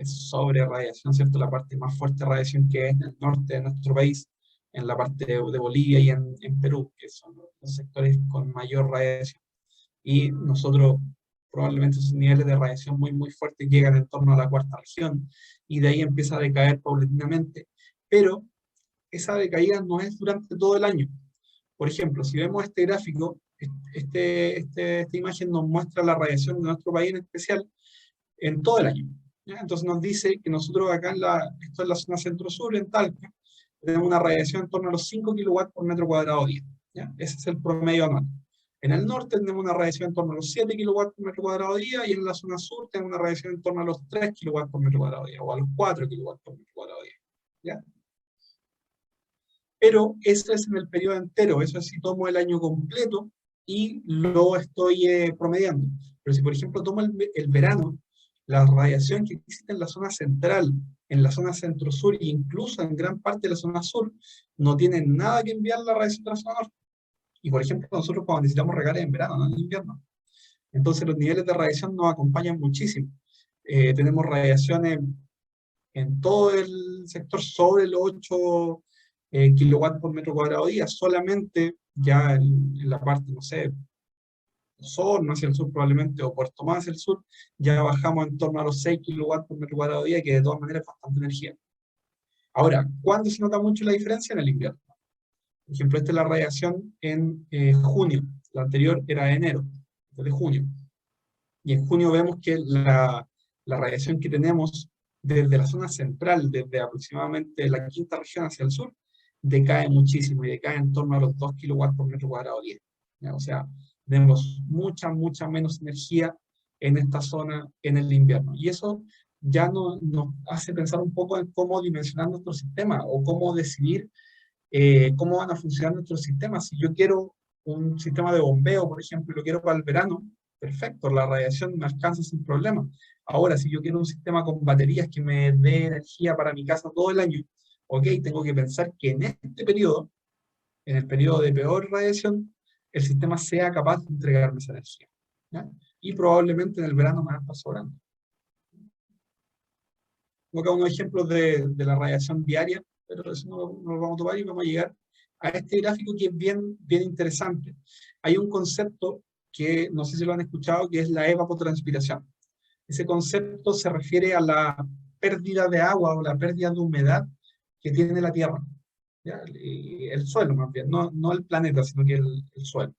sobre radiación, ¿cierto? La parte más fuerte de radiación que es en el norte de nuestro país, en la parte de Bolivia y en Perú, que son los sectores con mayor radiación. Y nosotros probablemente esos niveles de radiación muy fuertes llegan en torno a la cuarta región, y de ahí empieza a decaer paulatinamente, pero esa decaída no es durante todo el año. Por ejemplo, si vemos este gráfico, esta imagen nos muestra la radiación de nuestro país en especial en todo el año, ¿ya? Entonces nos dice que nosotros acá, esto es la zona centro-sur, en Talca, tenemos una radiación en torno a los 5 kilowatts por metro cuadrado día, ¿ya? Ese es el promedio anual. En el norte tenemos una radiación en torno a los 7 kilowatts por metro cuadrado día, y en la zona sur tenemos una radiación en torno a los 3 kilowatts por metro cuadrado día, o a los 4 kilowatts por metro cuadrado día, ¿ya? Pero eso es en el periodo entero, eso es si tomo el año completo y lo estoy promediando. Pero si por ejemplo tomo el verano, la radiación que existe en la zona central, en la zona centro-sur e incluso en gran parte de la zona sur, no tiene nada que enviar la radiación de la zona norte. Y por ejemplo, nosotros cuando necesitamos regar en verano, no en invierno. Entonces los niveles de radiación nos acompañan muchísimo. Tenemos radiaciones en todo el sector sobre los 8 kilowatts por metro cuadrado día, solamente ya en la parte, no sé, Osorno hacia el sur probablemente, o Puerto Montt hacia el sur, ya bajamos en torno a los 6 kilowatts por metro cuadrado día, que de todas maneras es bastante energía. Ahora, ¿cuándo se nota mucho la diferencia? En el invierno. Por ejemplo, esta es la radiación en junio, la anterior era de enero, de junio. Y en junio vemos que la radiación que tenemos desde la zona central, desde aproximadamente la quinta región hacia el sur, decae muchísimo, y decae en torno a los 2 kilowatts por metro cuadrado día. ¿Ya? O sea, tenemos mucha menos energía en esta zona en el invierno. Y eso ya nos hace pensar un poco en cómo dimensionar nuestro sistema, o cómo decidir cómo van a funcionar nuestros sistemas. Si yo quiero un sistema de bombeo, por ejemplo, y lo quiero para el verano, perfecto, la radiación me alcanza sin problema. Ahora, si yo quiero un sistema con baterías que me dé energía para mi casa todo el año, ok, tengo que pensar que en este periodo, en el periodo de peor radiación, el sistema sea capaz de entregarme esa energía. ¿ya? Y probablemente en el verano me va a estar sobrando. Tengo acá unos ejemplos de la radiación diaria, pero eso no lo vamos a tomar y vamos a llegar a este gráfico que es bien interesante. Hay un concepto que no sé si lo han escuchado, que es la evapotranspiración. Ese concepto se refiere a la pérdida de agua o la pérdida de humedad que tiene la Tierra, ¿ya? El suelo más bien, no el planeta, sino que el suelo.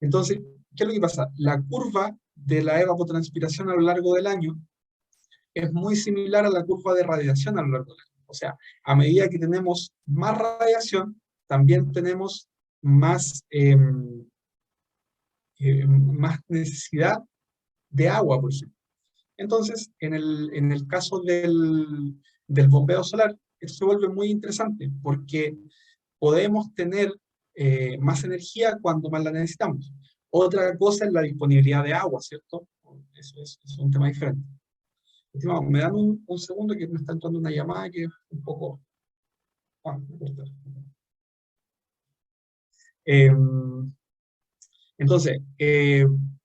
Entonces, ¿qué es lo que pasa? La curva de la evapotranspiración a lo largo del año es muy similar a la curva de radiación a lo largo del año. O sea, a medida que tenemos más radiación, también tenemos más necesidad de agua, por ejemplo. Entonces, en el caso del bombeo solar, esto se vuelve muy interesante porque podemos tener más energía cuando más la necesitamos. Otra cosa es la disponibilidad de agua, ¿cierto? Eso es un tema diferente. Estimado, me dan un segundo que me está entrando una llamada que es un poco... me corta. Eh, entonces,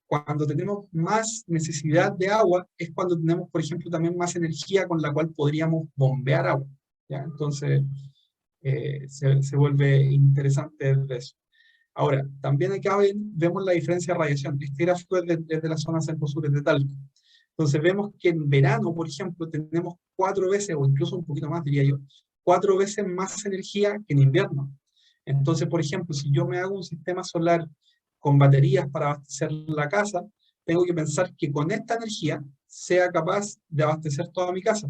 cuando tenemos más necesidad de agua, es cuando tenemos, por ejemplo, también más energía con la cual podríamos bombear agua, ¿ya? Entonces, se vuelve interesante desde eso. Ahora, también acá vemos la diferencia de radiación. Este gráfico es desde la zona centro-sur de Talco. Entonces vemos que en verano, por ejemplo, tenemos 4 veces, o incluso un poquito más, diría yo, 4 veces más energía que en invierno. Entonces, por ejemplo, si yo me hago un sistema solar con baterías para abastecer la casa, tengo que pensar que con esta energía sea capaz de abastecer toda mi casa.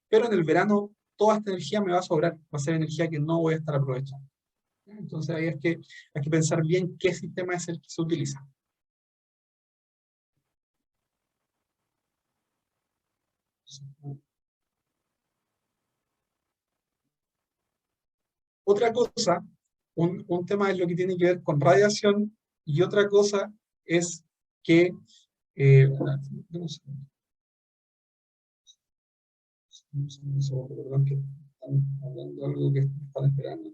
Pero en el verano, toda esta energía me va a sobrar, va a ser energía que no voy a estar aprovechando. Entonces ahí hay que pensar bien qué sistema es el que se utiliza. Otra cosa, un tema es lo que tiene que ver con radiación y otra cosa es que, un segundo, perdón, que están hablando de algo que están esperando.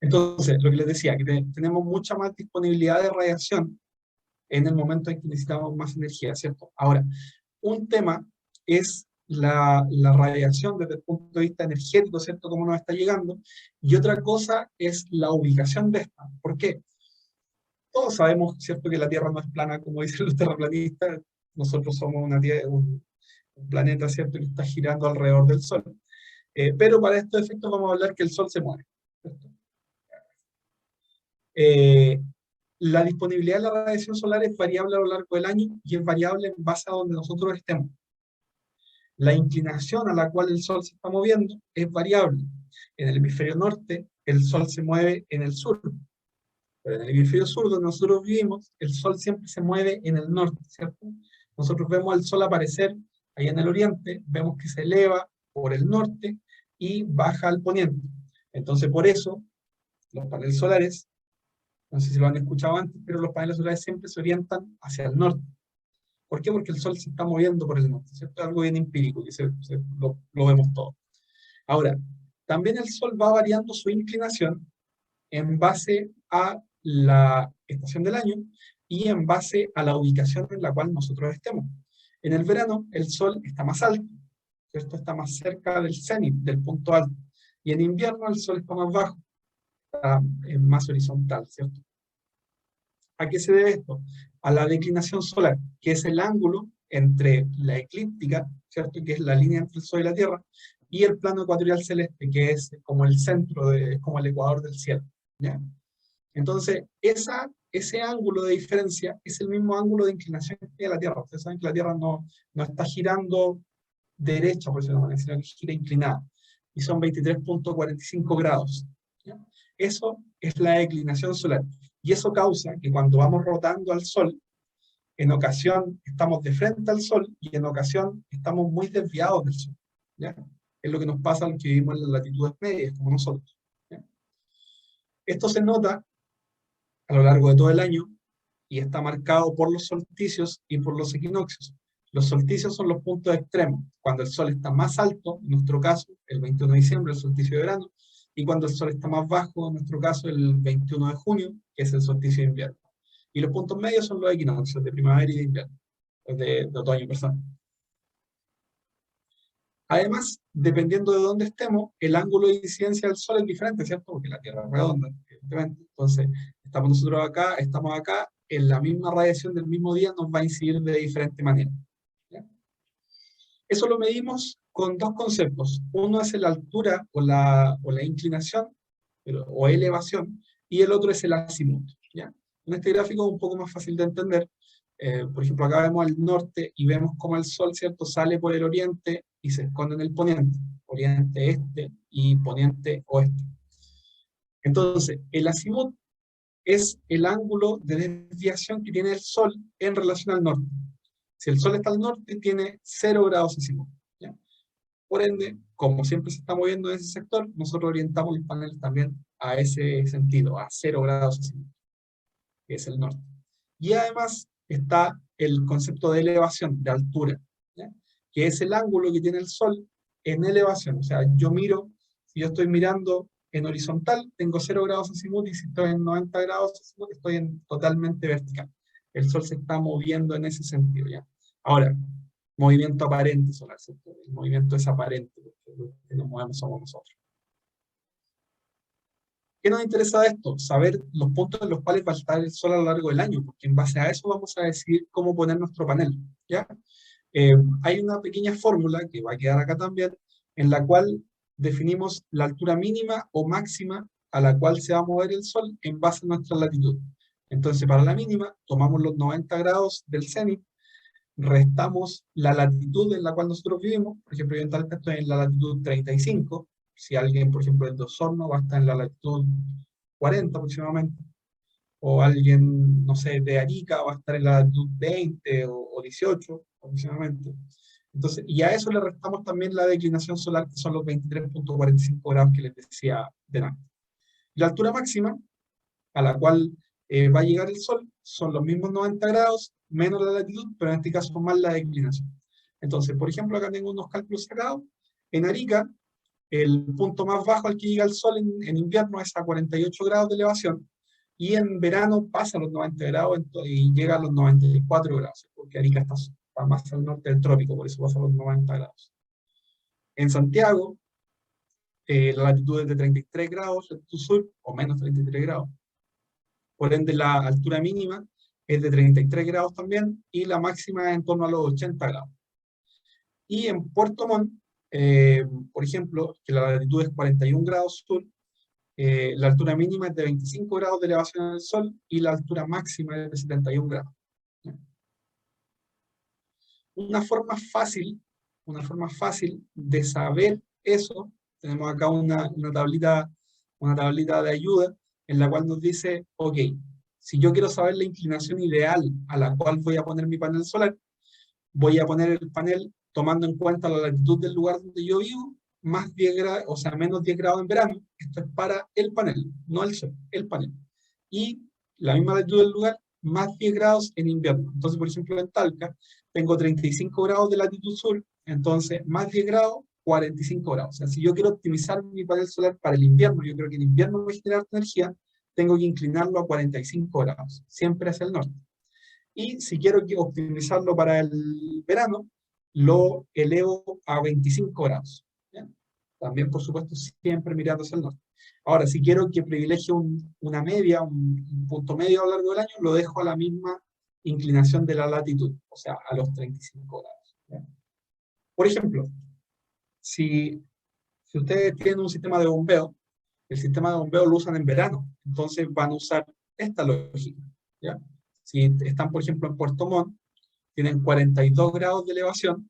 Entonces, lo que les decía, que tenemos mucha más disponibilidad de radiación en el momento en que necesitamos más energía, ¿cierto? Ahora, un tema es la radiación desde el punto de vista energético, ¿cierto? Cómo nos está llegando. Y otra cosa es la ubicación de esta. ¿Por qué? Todos sabemos, ¿cierto?, que la Tierra no es plana, como dicen los terraplanistas. Nosotros somos un planeta, ¿cierto?, que está girando alrededor del Sol. Pero para estos efectos vamos a hablar que el Sol se mueve, ¿cierto? Eh, la disponibilidad de la radiación solar es variable a lo largo del año y es variable en base a donde nosotros estemos. La inclinación a la cual el Sol se está moviendo es variable. En el hemisferio norte, el Sol se mueve en el sur, pero en el hemisferio sur, donde nosotros vivimos, el Sol siempre se mueve en el norte, ¿cierto? Nosotros vemos al Sol aparecer ahí en el oriente, vemos que se eleva por el norte y baja al poniente. Entonces, por eso, los paneles solares, no sé si lo han escuchado antes, pero los paneles solares siempre se orientan hacia el norte. ¿Por qué? Porque el Sol se está moviendo por el norte, ¿cierto? Es algo bien empírico, que lo vemos todo. Ahora, también el Sol va variando su inclinación en base a la estación del año y en base a la ubicación en la cual nosotros estemos. En el verano, el Sol está más alto, ¿cierto? Está más cerca del cenit, del punto alto. Y en invierno, el Sol está más bajo, está más horizontal, ¿cierto? ¿A qué se debe esto? A la declinación solar, que es el ángulo entre la eclíptica, ¿cierto?, que es la línea entre el Sol y la Tierra, y el plano ecuatorial celeste, que es como el centro, como el ecuador del cielo, ¿ya? Entonces, ese ángulo de diferencia es el mismo ángulo de inclinación que tiene la Tierra. Ustedes saben que la Tierra no está girando derecha, por decirlo de manera, sino que gira inclinada. Y son 23,45 grados. ¿Ya? Eso es la declinación solar. Y eso causa que cuando vamos rotando al Sol, en ocasión estamos de frente al Sol y en ocasión estamos muy desviados del Sol. ¿Ya? Es lo que nos pasa a los que vivimos en las latitudes medias, como nosotros. ¿Ya? Esto se nota a lo largo de todo el año y está marcado por los solsticios y por los equinoccios. Los solsticios son los puntos extremos, cuando el sol está más alto, en nuestro caso, el 21 de diciembre, el solsticio de verano, y cuando el sol está más bajo, en nuestro caso, el 21 de junio, que es el solsticio de invierno. Y los puntos medios son los equinoccios de primavera y de invierno, de otoño, perdón. Además, dependiendo de dónde estemos, el ángulo de incidencia del Sol es diferente, ¿cierto? Porque la Tierra es redonda, evidentemente. Entonces, estamos nosotros acá, estamos acá, en la misma radiación del mismo día nos va a incidir de diferente manera. ¿Ya? Eso lo medimos con dos conceptos. Uno es la altura o la inclinación, o elevación, y el otro es el azimut. ¿Ya? En este gráfico es un poco más fácil de entender. Por ejemplo, acá vemos el norte y vemos cómo el sol, ¿cierto?, sale por el oriente y se esconde en el poniente, oriente este y poniente oeste. Entonces, el azimut es el ángulo de desviación que tiene el sol en relación al norte. Si el sol está al norte, tiene 0 grados azimut. ¿Ya? Por ende, como siempre se está moviendo en ese sector, nosotros orientamos el panel también a ese sentido, a 0 grados azimut, que es el norte. Y además está el concepto de elevación, de altura, ¿ya? Que es el ángulo que tiene el sol en elevación. O sea, yo miro, si yo estoy mirando en horizontal, tengo 0 grados azimut, y si estoy en 90 grados azimut, estoy en totalmente vertical. El sol se está moviendo en ese sentido, ¿ya? Ahora, movimiento aparente solar, ¿cierto? El movimiento es aparente, porque lo que nos movemos somos nosotros. ¿Qué nos interesa de esto? Saber los puntos en los cuales va a estar el sol a lo largo del año, porque en base a eso vamos a decidir cómo poner nuestro panel, ¿ya? Hay una pequeña fórmula, que va a quedar acá también, en la cual definimos la altura mínima o máxima a la cual se va a mover el sol en base a nuestra latitud. Entonces, para la mínima, tomamos los 90 grados del cenit, restamos la latitud en la cual nosotros vivimos. Por ejemplo, yo en Talca estoy en la latitud 35, si alguien, por ejemplo, de Osorno va a estar en la latitud 40 aproximadamente, o alguien, no sé, de Arica va a estar en la latitud 20 o 18 aproximadamente. Entonces, y a eso le restamos también la declinación solar, que son los 23.45 grados que les decía de antes. La altura máxima a la cual va a llegar el sol son los mismos 90 grados, menos la latitud, pero en este caso más la declinación. Entonces, por ejemplo, acá tengo unos cálculos sacados. En Arica, el punto más bajo al que llega el sol en invierno es a 48 grados de elevación, y en verano pasa a los 90 grados y llega a los 94 grados, porque Arica está más al norte del trópico, por eso pasa a los 90 grados. En Santiago, la latitud es de 33 grados, latitud sur, o menos 33 grados. Por ende, la altura mínima es de 33 grados también, y la máxima es en torno a los 80 grados. Y en Puerto Montt, por ejemplo, que la latitud es 41 grados sur, la altura mínima es de 25 grados de elevación del sol, y la altura máxima es de 71 grados. Una forma fácil de saber eso, tenemos acá una tablita de ayuda, en la cual nos dice, ok, si yo quiero saber la inclinación ideal a la cual voy a poner mi panel solar, voy a poner el panel tomando en cuenta la latitud del lugar donde yo vivo, más 10 grados, o sea, menos 10 grados en verano. Esto es para el panel, no el sol, el panel. Y la misma latitud del lugar, más 10 grados en invierno. Entonces, por ejemplo, en Talca, tengo 35 grados de latitud sur, entonces más 10 grados, 45 grados. O sea, si yo quiero optimizar mi panel solar para el invierno, yo creo que en invierno voy a generar energía, tengo que inclinarlo a 45 grados, siempre hacia el norte. Y si quiero optimizarlo para el verano, lo elevo a 25 grados. ¿Ya? También, por supuesto, siempre mirando hacia el norte. Ahora, si quiero que privilegie una media, un punto medio a lo largo del año, lo dejo a la misma inclinación de la latitud, o sea, a los 35 grados. ¿Ya? Por ejemplo, si ustedes tienen un sistema de bombeo, el sistema de bombeo lo usan en verano, entonces van a usar esta lógica. ¿Ya? Si están, por ejemplo, en Puerto Montt, tienen 42 grados de elevación,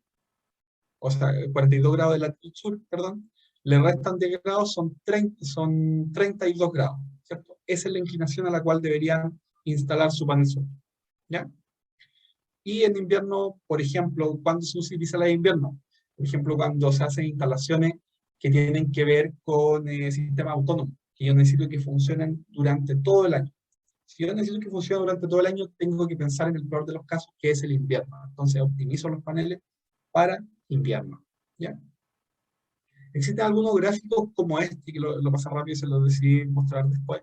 o sea, 42 grados de latitud sur, perdón, le restan 10 grados, son 32 grados, ¿cierto? Esa es la inclinación a la cual deberían instalar su panel solar, ¿ya? Y en invierno, por ejemplo, ¿cuándo se utiliza la de invierno? Por ejemplo, cuando se hacen instalaciones que tienen que ver con sistemas autónomos, que yo necesito que funcionen durante todo el año. Si yo necesito que funcione durante todo el año, tengo que pensar en el peor de los casos, que es el invierno. Entonces optimizo los paneles para invierno. ¿Ya? Existen algunos gráficos como este, que lo pasé rápido y se los decidí mostrar después,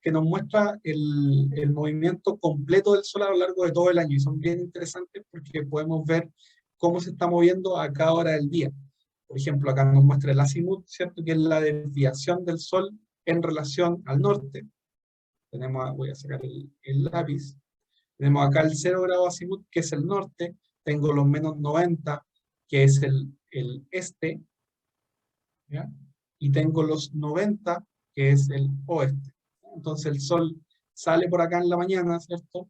que nos muestra el movimiento completo del Sol a lo largo de todo el año. Y son bien interesantes porque podemos ver cómo se está moviendo a cada hora del día. Por ejemplo, acá nos muestra el azimut, ¿cierto? Que es la desviación del Sol en relación al norte. Voy a sacar el lápiz. Tenemos acá el 0 grado azimut, que es el norte. Tengo los menos 90, que es el este. ¿Ya? Y tengo los 90, que es el oeste. Entonces el sol sale por acá en la mañana, ¿cierto?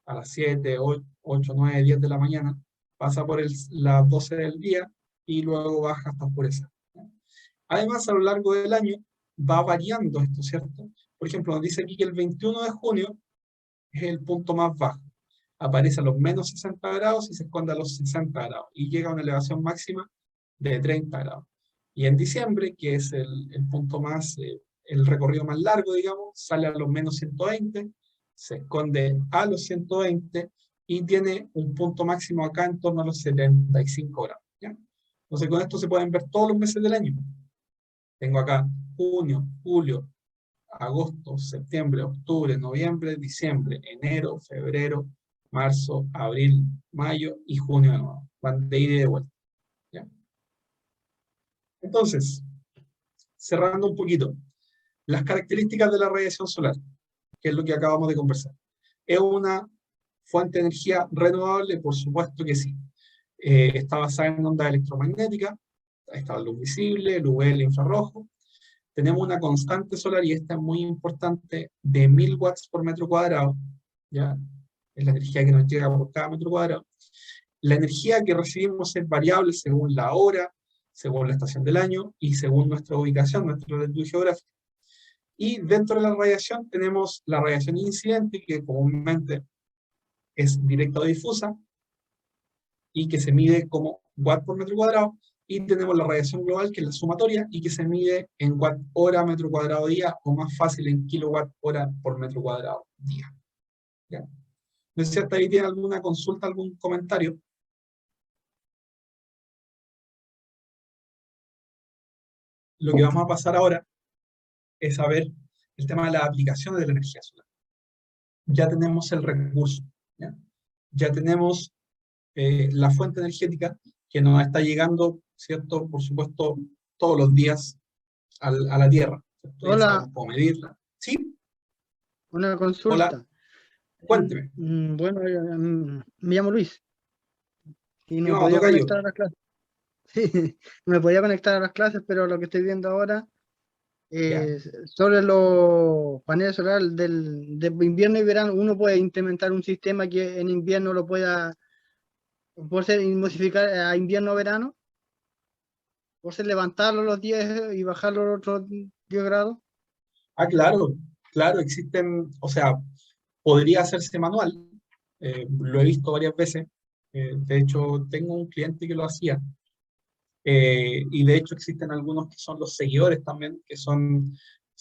A las 7, 8, 9, 10 de la mañana, pasa por las 12 del día y luego baja hasta oscurecer. ¿Ya? Además, a lo largo del año va variando esto, ¿cierto? Por ejemplo, nos dice aquí que el 21 de junio es el punto más bajo. Aparece a los menos 60 grados y se esconde a los 60 grados y llega a una elevación máxima de 30 grados. Y en diciembre, que es el punto más, el recorrido más largo, digamos, sale a los menos 120, se esconde a los 120 y tiene un punto máximo acá en torno a los 75 grados. ¿Ya? Entonces con esto se pueden ver todos los meses del año. Tengo acá junio, julio, agosto, septiembre, octubre, noviembre, diciembre, enero, febrero, marzo, abril, mayo y junio de nuevo. Van de ida y de vuelta. ¿Ya? Entonces, cerrando un poquito, las características de la radiación solar, que es lo que acabamos de conversar. ¿Es una fuente de energía renovable? Por supuesto que sí. Está basada en ondas electromagnéticas, está la luz visible, el UV, el infrarrojo. Tenemos una constante solar, y esta es muy importante, de 1000 watts por metro cuadrado, ¿ya? Es la energía que nos llega por cada metro cuadrado. La energía que recibimos es variable según la hora, según la estación del año y según nuestra ubicación, nuestra latitud geográfica. Y dentro de la radiación tenemos la radiación incidente, que comúnmente es directa o difusa, y que se mide como watt por metro cuadrado, y tenemos la radiación global, que es la sumatoria, y que se mide en watt hora metro cuadrado día, o más fácil en kilowatt hora por metro cuadrado día. ¿Ya? No sé si hasta ahí tiene alguna consulta, algún comentario. Lo que vamos a pasar ahora es a ver el tema de las aplicaciones de la energía solar. Ya tenemos el recurso, ¿ya? Ya tenemos la fuente energética que nos está llegando, ¿cierto? Por supuesto, todos los días a la Tierra, ¿cierto? Ya Hola, sabemos cómo medirla. ¿Sí? una Hola, consulta. cuénteme. Bueno, me llamo Luis y me Estimado podía tocayo. conectar a las clases. Sí, me podía conectar a las clases, pero lo que estoy viendo ahora Ya. es sobre los paneles solares de invierno y verano. Uno puede implementar un sistema que en invierno lo por ser modificar a invierno o verano, por ser levantarlo los 10 y bajarlo los otros 10 grados. Ah, claro, claro, existen, o sea, podría hacerse manual. Lo he visto varias veces. De hecho, tengo un cliente que lo hacía. Y de hecho existen algunos que son los seguidores también, que son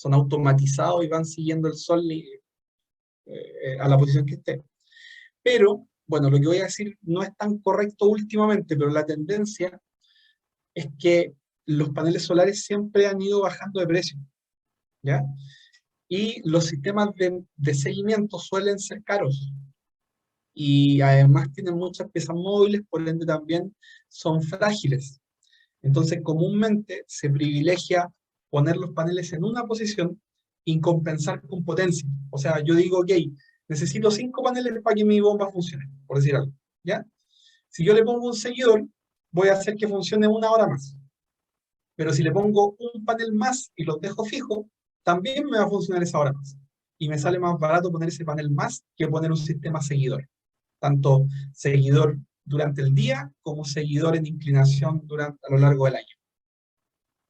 automatizados y van siguiendo el sol a la posición que esté. Pero, bueno, lo que voy a decir no es tan correcto últimamente, pero la tendencia es que los paneles solares siempre han ido bajando de precio, ¿ya? Y los sistemas de seguimiento suelen ser caros. Y además tienen muchas piezas móviles, por ende también son frágiles. Entonces, comúnmente se privilegia poner los paneles en una posición y compensar con potencia. O sea, yo digo, ok, necesito 5 paneles para que mi bomba funcione, por decir algo, ¿ya? Si yo le pongo un seguidor, voy a hacer que funcione una hora más. Pero si le pongo un panel más y los dejo fijo, también me va a funcionar esa hora más. Y me sale más barato poner ese panel más que poner un sistema seguidor. Tanto seguidor durante el día como seguidor en inclinación a lo largo del año.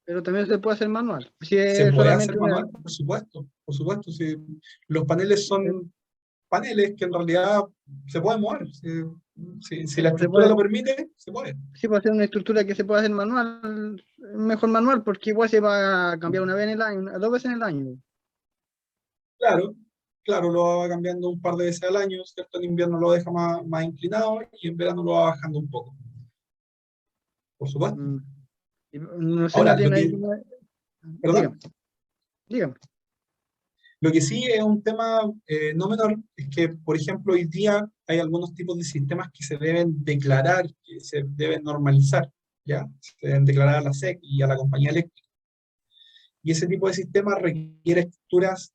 Pero también se puede hacer manual. Si Se es puede hacer solamente una. manual, por supuesto, por supuesto. Si los paneles son paneles que en realidad se pueden mover. Si la Se estructura puede, lo permite, se puede. sí, puede ser una estructura que se puede hacer manual, mejor manual, porque igual se va a cambiar una vez en el año, 2 veces en el año. Claro, claro, lo va cambiando un par de veces al año, ¿cierto? En invierno lo deja más inclinado y en verano lo va bajando un poco, por supuesto. Mm. Y no sé, no Ahora, tiene ahí. perdón, Dígame, dígame. lo que sí es un tema no menor, es que, por ejemplo, hoy día hay algunos tipos de sistemas que se deben declarar, que se deben normalizar, ¿ya? Se deben declarar a la SEC y a la compañía eléctrica. Y ese tipo de sistemas requiere estructuras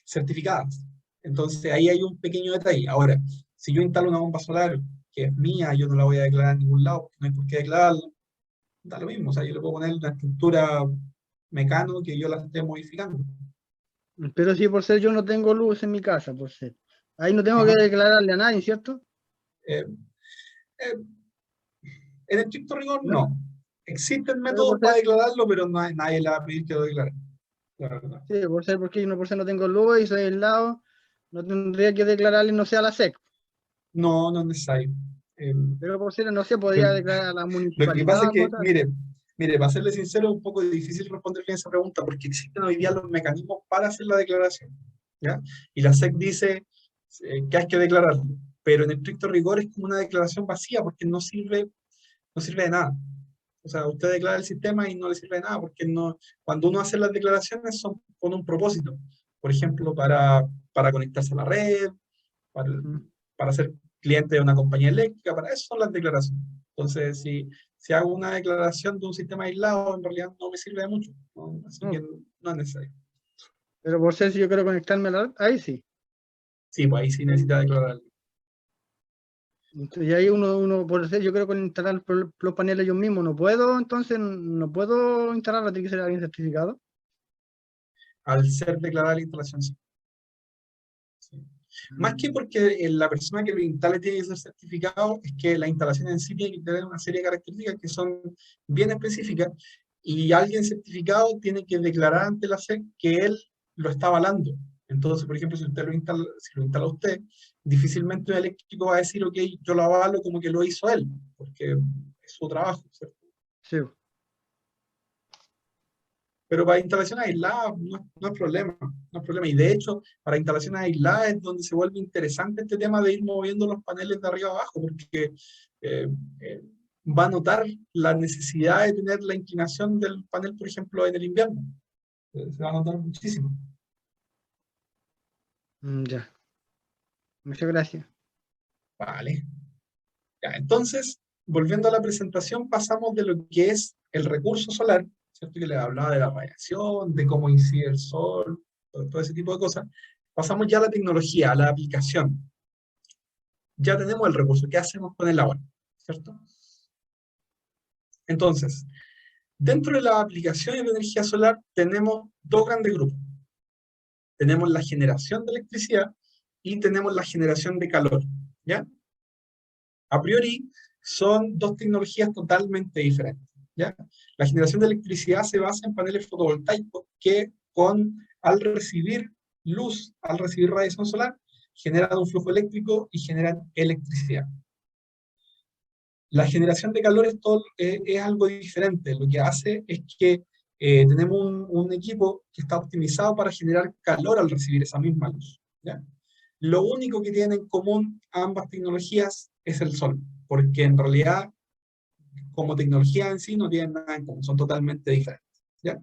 certificadas. Entonces ahí hay un pequeño detalle. Ahora, si yo instalo una bomba solar que es mía, yo no la voy a declarar en ningún lado, porque no hay por qué declararla, da lo mismo. O sea, yo le puedo poner una estructura mecano que yo la esté modificando. Pero si por ser yo no tengo luz en mi casa, por ser. Ahí no tengo que Ajá. declararle a nadie, ¿cierto? Eh, eh, en estricto rigor, No, no. Existen pero métodos por para ser, declararlo, pero nadie le va a pedir que lo declare. La verdad. sí, por ser porque yo no, por ser no tengo luz y soy aislado, no tendría que declararle, no sé, a la SEC. No, no es necesario. Eh, Pero por ser, no sé, lo, podría declarar a la Lo que pasa municipalidad es o que, cosas así. mire, para serle sincero, es un poco difícil responderle a esa pregunta porque existen hoy día los mecanismos para hacer la declaración, ¿ya? Y la SEC dice que hay que declararlo, pero en estricto rigor es como una declaración vacía porque no sirve de nada. O sea, usted declara el sistema y no le sirve de nada porque no, cuando uno hace las declaraciones son con un propósito. Por ejemplo, para conectarse a la red, para, Mm. para ser cliente de una compañía eléctrica, para eso son las declaraciones. Entonces, si hago una declaración de un sistema aislado, en realidad no me sirve de mucho, ¿no? Así que No, no es necesario. pero por ser si yo quiero conectarme a la red, ahí sí. Sí, pues ahí sí Mm. necesita declarar. Y ahí uno, por ser yo quiero instalar los paneles yo mismo, no puedo, entonces no puedo instalarlo, tiene que ser alguien certificado. Al ser declarada la instalación, sí. Sí. Más que Mm. porque la persona que lo instale tiene que ser certificado, es que la instalación en sí tiene que tener una serie de características que son bien específicas y alguien certificado tiene que declarar ante la SEC que él lo está avalando. Entonces, por ejemplo, si lo instala usted, difícilmente un eléctrico va a decir, ok, yo lo avalo como que lo hizo él, porque es su trabajo, ¿cierto? Sí. Pero para instalaciones aisladas no es problema, no es problema. Y de hecho, para instalaciones aisladas es donde se vuelve interesante este tema de ir moviendo los paneles de arriba a abajo, porque eh, eh, va a notar la necesidad de tener la inclinación del panel, por ejemplo, en el invierno. Se va a notar muchísimo. Ya. Muchas gracias. Vale. Ya, entonces, volviendo a la presentación, pasamos de lo que es el recurso solar, ¿cierto? Que les hablaba de la radiación, de cómo incide el sol, todo ese tipo de cosas. Pasamos ya a la tecnología, a la aplicación. Ya tenemos el recurso, ¿qué hacemos con el agua? ¿Cierto? Entonces, dentro de las aplicaciones de energía solar tenemos dos grandes grupos. Tenemos la generación de electricidad y tenemos la generación de calor, ¿ya? A priori son dos tecnologías totalmente diferentes, ¿ya? La generación de electricidad se basa en paneles fotovoltaicos que al recibir luz, al recibir radiación solar, generan un flujo eléctrico y generan electricidad. La generación de calor es algo diferente. Lo que hace es que tenemos un equipo que está optimizado para generar calor al recibir esa misma luz, ¿ya? Lo único que tienen en común ambas tecnologías es el sol, porque en realidad, como tecnología en sí, no tienen nada en común, son totalmente diferentes, ¿ya?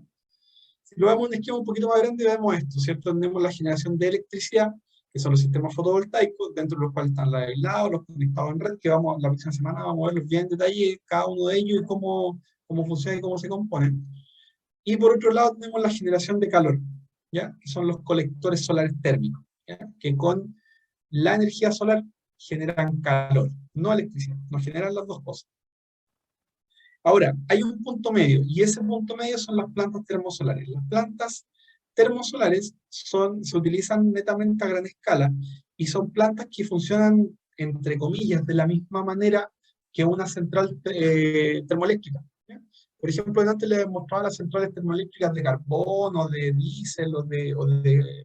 Si lo vemos en un esquema un poquito más grande, vemos esto, ¿cierto? Tenemos la generación de electricidad, que son los sistemas fotovoltaicos, dentro de los cuales están los aislados, los conectados en red, que vamos, la próxima semana vamos a verlos bien en detalle, cada uno de ellos y cómo funciona y cómo se componen. Y por otro lado tenemos la generación de calor, ¿ya? Que son los colectores solares térmicos, ¿ya? Que con la energía solar generan calor, no electricidad, nos generan las dos cosas. Ahora, hay un punto medio, y ese punto medio son las plantas termosolares. Las plantas termosolares se utilizan netamente a gran escala y son plantas que funcionan, entre comillas, de la misma manera que una central termoeléctrica, ¿ya? Por ejemplo, antes les mostraba las centrales termoeléctricas de carbón o de diésel o de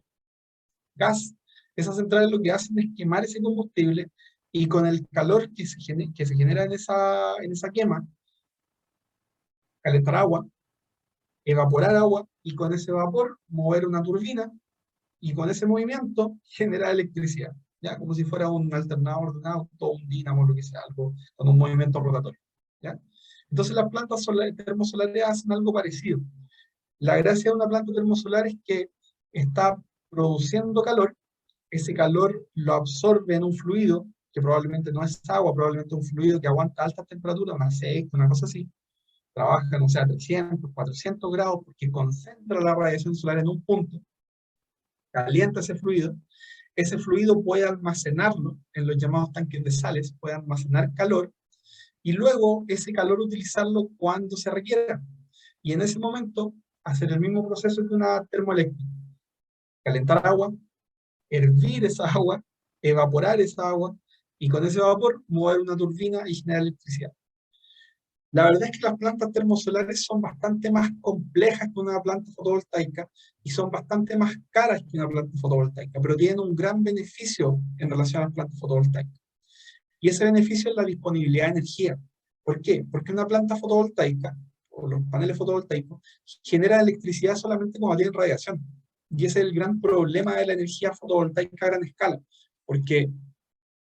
gas. Esas centrales lo que hacen es quemar ese combustible y con el calor que se genera en esa quema, calentar agua, evaporar agua y con ese vapor mover una turbina y con ese movimiento genera electricidad, ¿ya? Como si fuera un alternador de un auto, un dínamo, lo que sea, algo con un movimiento rotatorio, ¿ya? Entonces las plantas termosolares hacen algo parecido. La gracia de una planta termosolar es que está produciendo calor, ese calor lo absorbe en un fluido, que probablemente no es agua, probablemente un fluido que aguanta altas temperaturas, un aceite, una cosa así, trabaja, no sé, a 300, 400 grados, porque concentra la radiación solar en un punto, calienta ese fluido puede almacenarlo en los llamados tanques de sales, puede almacenar calor, y luego ese calor utilizarlo cuando se requiera. Y en ese momento, hacer el mismo proceso que una termoeléctrica. Calentar agua, hervir esa agua, evaporar esa agua, y con ese vapor mover una turbina y generar electricidad. La verdad es que las plantas termosolares son bastante más complejas que una planta fotovoltaica y son bastante más caras que una planta fotovoltaica, pero tienen un gran beneficio en relación a las plantas fotovoltaicas. Y ese beneficio es la disponibilidad de energía. ¿Por qué? Porque una planta fotovoltaica, o los paneles fotovoltaicos, generan electricidad solamente cuando tienen radiación. Y ese es el gran problema de la energía fotovoltaica a gran escala, porque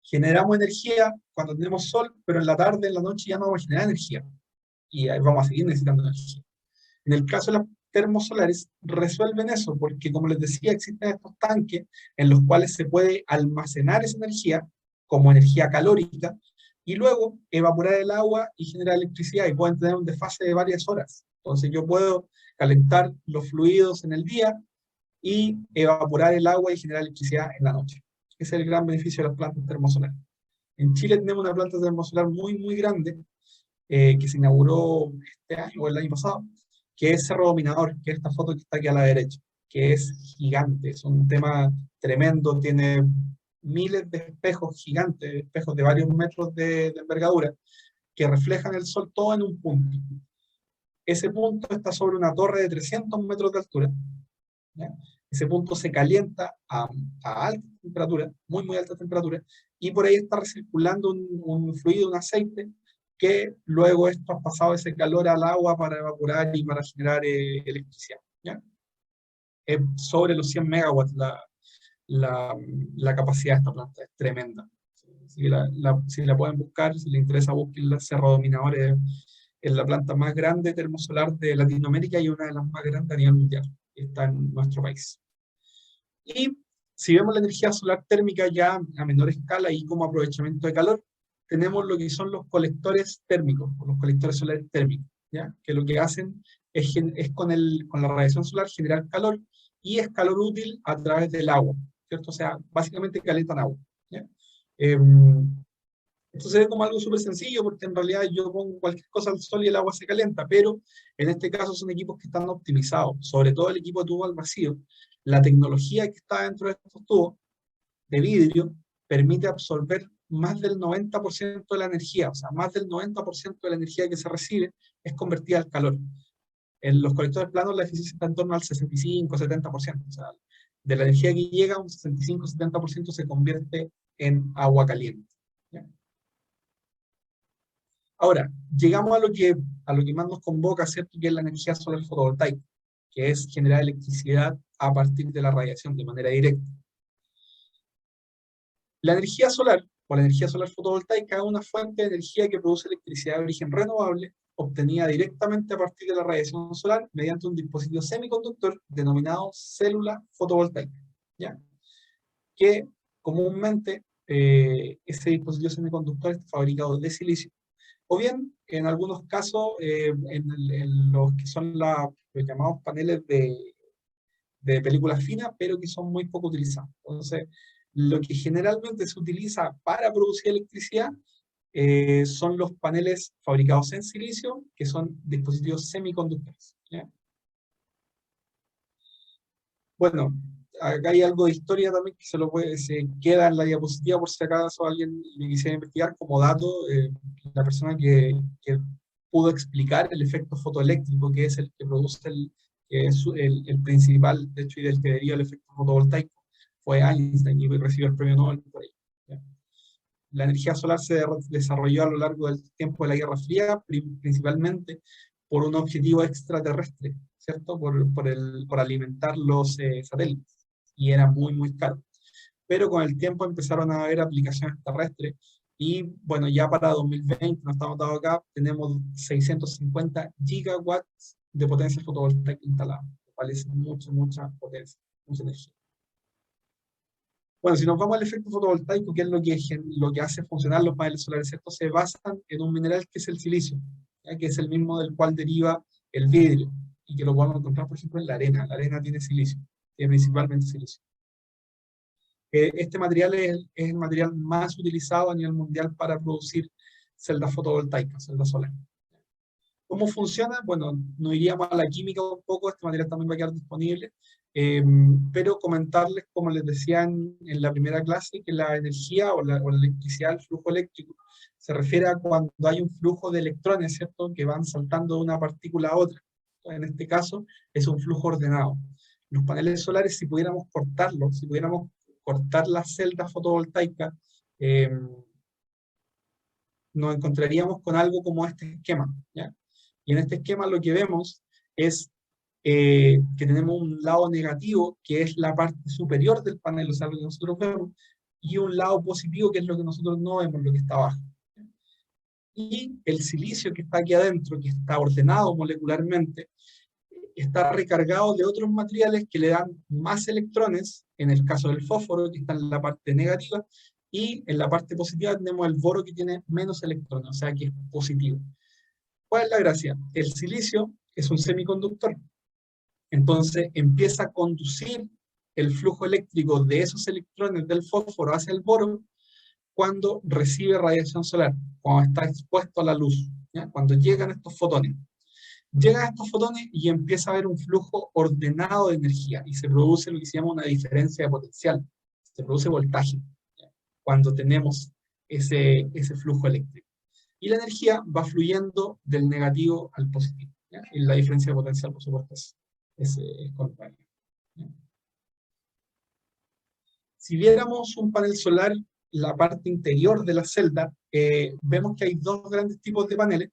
generamos energía cuando tenemos sol, pero en la tarde, en la noche ya no vamos a generar energía. Y ahí vamos a seguir necesitando energía. En el caso de las termosolares, resuelven eso, porque como les decía, existen estos tanques en los cuales se puede almacenar esa energía como energía calórica, y luego evaporar el agua y generar electricidad, y pueden tener un desfase de varias horas. Entonces yo puedo calentar los fluidos en el día y evaporar el agua y generar electricidad en la noche. Ese es el gran beneficio de las plantas termosolares. En Chile tenemos una planta termosolar muy, muy grande, que se inauguró este año o el año pasado, que es Cerro Dominador, que es esta foto que está aquí a la derecha, que es gigante, es un tema tremendo, tiene miles de espejos gigantes, espejos de varios metros de envergadura, que reflejan el sol todo en un punto. Ese punto está sobre una torre de 300 metros de altura, ¿ya? Ese punto se calienta a alta temperatura, muy, muy alta temperatura, y por ahí está recirculando un fluido, un aceite, que luego es traspasado ese calor al agua para evaporar y para generar electricidad, ¿ya? Es sobre los 100 megawatts la capacidad de esta planta, es tremenda. Si la pueden buscar, si les interesa, busquen Cerro Dominador, es la planta más grande termosolar de Latinoamérica y una de las más grandes a nivel mundial, que está en nuestro país. Y si vemos la energía solar térmica ya a menor escala y como aprovechamiento de calor, tenemos lo que son los colectores térmicos, o los colectores solares térmicos, ¿ya? Que lo que hacen es con la radiación solar generar calor, y es calor útil a través del agua, ¿cierto? O sea, básicamente calientan agua, ¿ya? Esto se ve como algo súper sencillo, porque en realidad yo pongo cualquier cosa al sol y el agua se calienta, pero en este caso son equipos que están optimizados, sobre todo el equipo de tubo al vacío. La tecnología que está dentro de estos tubos de vidrio permite absorber más del 90% de la energía, o sea, más del 90% de la energía que se recibe es convertida al calor. En los colectores planos la eficiencia está en torno al 65-70%, o sea, de la energía que llega, un 65-70% se convierte en agua caliente, ¿ya? Ahora, llegamos a lo que más nos convoca, ¿cierto? Que es la energía solar fotovoltaica, que es generar electricidad a partir de la radiación de manera directa. La energía solar, o la energía solar fotovoltaica, es una fuente de energía que produce electricidad de origen renovable, obtenida directamente a partir de la radiación solar mediante un dispositivo semiconductor denominado célula fotovoltaica, ¿ya? Que comúnmente ese dispositivo semiconductor está fabricado de silicio, o bien, en algunos casos, en los que son los llamados paneles de película fina, pero que son muy poco utilizados. Entonces, lo que generalmente se utiliza para producir electricidad son los paneles fabricados en silicio, que son dispositivos semiconductores, ¿ya? Bueno, acá hay algo de historia también que se queda en la diapositiva por si acaso alguien le quisiera investigar como dato. La persona que pudo explicar el efecto fotoeléctrico, que es el que produce que es el principal, de hecho, y del que deriva el efecto fotovoltaico, fue Einstein, y recibió el premio Nobel por ello, ¿ya? La energía solar se desarrolló a lo largo del tiempo de la Guerra Fría, principalmente por un objetivo extraterrestre, ¿cierto? Por alimentar los satélites. y era muy, muy caro. Pero con el tiempo empezaron a haber aplicaciones terrestres y bueno, ya para 2020, no estamos dando acá, tenemos 650 gigawatts de potencia fotovoltaica instalada, lo cual es mucha potencia, mucha energía. Bueno, si nos vamos al efecto fotovoltaico, ¿qué es lo que hace funcionar los paneles solares? Estos se basan en un mineral que es el silicio, ¿ya? Que es el mismo del cual deriva el vidrio, y que lo podemos encontrar, por ejemplo, en la arena. La arena tiene silicio, tiene principalmente silicio. Este material es el material más utilizado a nivel mundial para producir celdas fotovoltaicas, celdas solares. ¿Cómo funciona? Bueno, nos iríamos a la química un poco, este material también va a quedar disponible, pero comentarles, como les decía en la primera clase, que la energía o la electricidad, el flujo eléctrico, se refiere a cuando hay un flujo de electrones, ¿cierto?, que van saltando de una partícula a otra. En este caso, es un flujo ordenado. Los paneles solares, si pudiéramos cortarlos, si pudiéramos cortar las celdas fotovoltaicas, nos encontraríamos con algo como este esquema, ¿ya? Y en este esquema lo que vemos es que tenemos un lado negativo, que es la parte superior del panel, o sea, lo que nosotros vemos, y un lado positivo, que es lo que nosotros no vemos, lo que está abajo. Y el silicio que está aquí adentro, que está ordenado molecularmente, está recargado de otros materiales que le dan más electrones, en el caso del fósforo, que está en la parte negativa, y en la parte positiva tenemos el boro, que tiene menos electrones, o sea que es positivo. ¿Cuál es la gracia? El silicio es un semiconductor, entonces empieza a conducir el flujo eléctrico de esos electrones del fósforo hacia el boro cuando recibe radiación solar, cuando está expuesto a la luz, ¿ya? Cuando llegan estos fotones. Llegan estos fotones y empieza a haber un flujo ordenado de energía y se produce lo que se llama una diferencia de potencial, se produce voltaje, ¿ya? Cuando tenemos ese flujo eléctrico. Y la energía va fluyendo del negativo al positivo, ¿ya? Y la diferencia de potencial, por supuesto, es contraria, ¿ya? Si viéramos un panel solar, la parte interior de la celda, vemos que hay dos grandes tipos de paneles.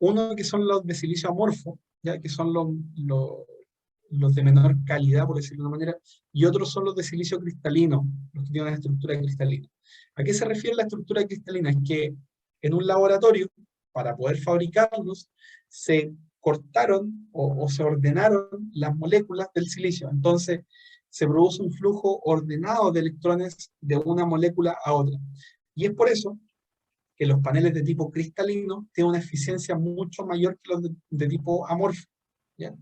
Uno que son los de silicio amorfo, ¿ya? Que son los de menor calidad, por decirlo de una manera, y otros son los de silicio cristalino, los que tienen una estructura cristalina. ¿A qué se refiere la estructura cristalina? Es que en un laboratorio, para poder fabricarlos, se cortaron o se ordenaron las moléculas del silicio. Entonces, se produce un flujo ordenado de electrones de una molécula a otra. Y es por eso que los paneles de tipo cristalino tienen una eficiencia mucho mayor que los de tipo amorfo, ¿ya?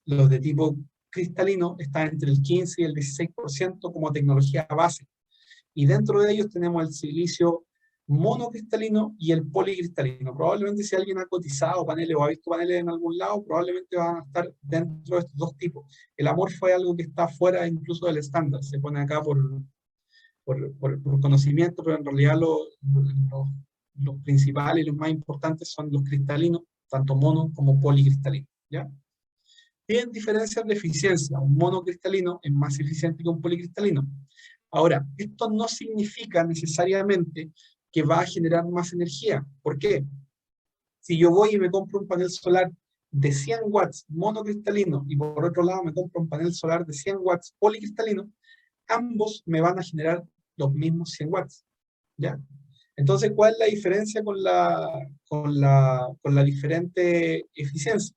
Los de tipo cristalino están entre el 15 y el 16% como tecnología base. Y dentro de ellos tenemos el silicio monocristalino y el policristalino. Probablemente si alguien ha cotizado paneles o ha visto paneles en algún lado, probablemente van a estar dentro de estos dos tipos. El amorfo es algo que está fuera incluso del estándar, se pone acá por conocimiento, pero en realidad los principales y los más importantes son los cristalinos, tanto mono como policristalinos, ¿ya? Tienen diferencias de eficiencia. Un monocristalino es más eficiente que un policristalino. Ahora, esto no significa necesariamente que va a generar más energía. ¿Por qué? Si yo voy y me compro un panel solar de 100 watts monocristalino y por otro lado me compro un panel solar de 100 watts policristalino, ambos me van a generar los mismos 100 watts, ¿ya? Entonces, ¿cuál es la diferencia con la diferente eficiencia?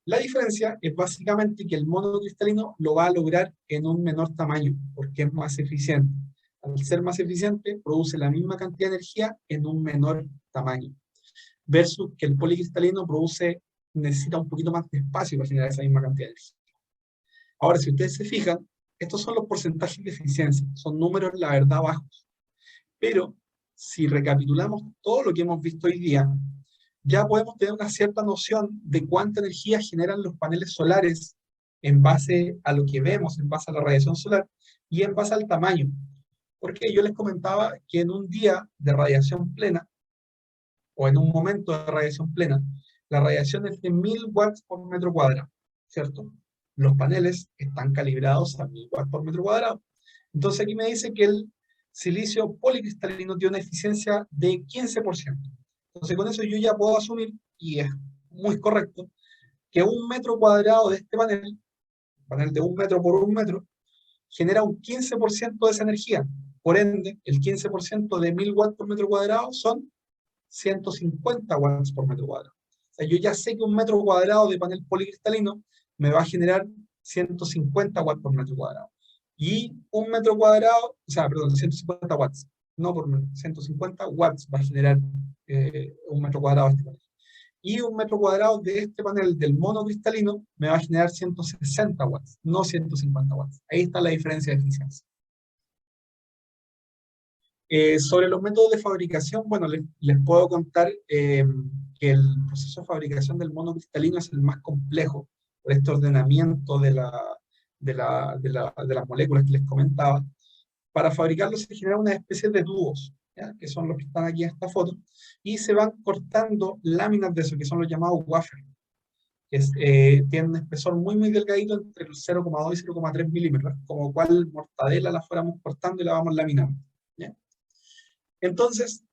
La diferencia es básicamente que el monocristalino lo va a lograr en un menor tamaño, porque es más eficiente. Al ser más eficiente, produce la misma cantidad de energía en un menor tamaño. Versus que el policristalino necesita un poquito más de espacio para generar esa misma cantidad de energía. Ahora, si ustedes se fijan, estos son los porcentajes de eficiencia. Son números, la verdad, bajos. Pero, si recapitulamos todo lo que hemos visto hoy día, ya podemos tener una cierta noción de cuánta energía generan los paneles solares en base a lo que vemos, en base a la radiación solar y en base al tamaño. Porque yo les comentaba que en un día de radiación plena, o en un momento de radiación plena, la radiación es de 1000 watts por metro cuadrado, ¿cierto? Los paneles están calibrados a 1000 watts por metro cuadrado. Entonces aquí me dice que el silicio policristalino tiene una eficiencia de 15%. Entonces con eso yo ya puedo asumir, y es muy correcto, que un metro cuadrado de este panel de 1 metro por 1 metro, genera un 15% de esa energía. Por ende, el 15% de 1000 watts por metro cuadrado son 150 watts por metro cuadrado. O sea, yo ya sé que un metro cuadrado de panel policristalino me va a generar 150 watts por metro cuadrado. Y un metro cuadrado, o sea, perdón, 150 watts, no por metro, 150 watts va a generar un metro cuadrado de este panel. Y un metro cuadrado de este panel del monocristalino me va a generar 160 watts, no 150 watts. Ahí está la diferencia de eficiencia. Sobre los métodos de fabricación, bueno, les puedo contar que el proceso de fabricación del monocristalino es el más complejo por este ordenamiento de las moléculas que les comentaba. Para fabricarlo se generan una especie de tubos, ¿ya? Que son los que están aquí en esta foto, y se van cortando láminas de eso, que son los llamados wafers, que tienen un espesor muy, muy delgadito, entre el 0,2 y 0,3 milímetros, como cual mortadela la fuéramos cortando y la vamos laminando, ¿ya? Entonces,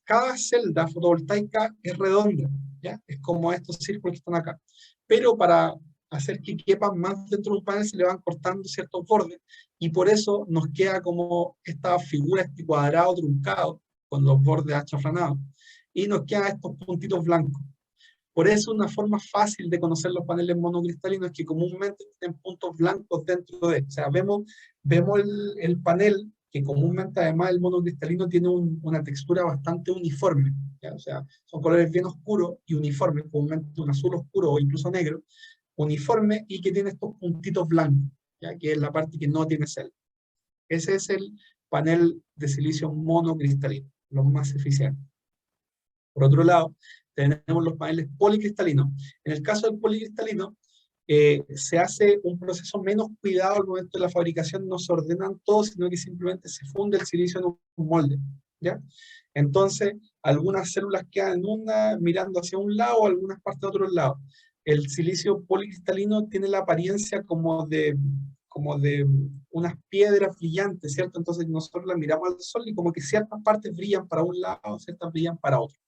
cada celda fotovoltaica es redonda, ¿ya? Es como estos círculos que están acá. Pero para hacer que quepan más dentro de un panel se le van cortando ciertos bordes y por eso nos queda como esta figura, este cuadrado truncado con los bordes achaflanados y nos quedan estos puntitos blancos. Por eso una forma fácil de conocer los paneles monocristalinos es que comúnmente tienen puntos blancos dentro de, o sea, vemos el panel que comúnmente además el monocristalino tiene una textura bastante uniforme, ¿ya? O sea, son colores bien oscuros y uniformes, comúnmente un azul oscuro o incluso negro, uniforme y que tiene estos puntitos blancos, ¿ya? Que es la parte que no tiene celda. Ese es el panel de silicio monocristalino, los más eficientes. Por otro lado, tenemos los paneles policristalinos. En el caso del policristalino, se hace un proceso menos cuidado al momento de la fabricación, no se ordenan todos, sino que simplemente se funde el silicio en un molde, ¿ya? Entonces, algunas células quedan en una mirando hacia un lado, algunas partes de otro lado. El silicio policristalino tiene la apariencia como de unas piedras brillantes, ¿cierto? Entonces nosotros las miramos al sol y como que ciertas partes brillan para un lado, ciertas brillan para otro.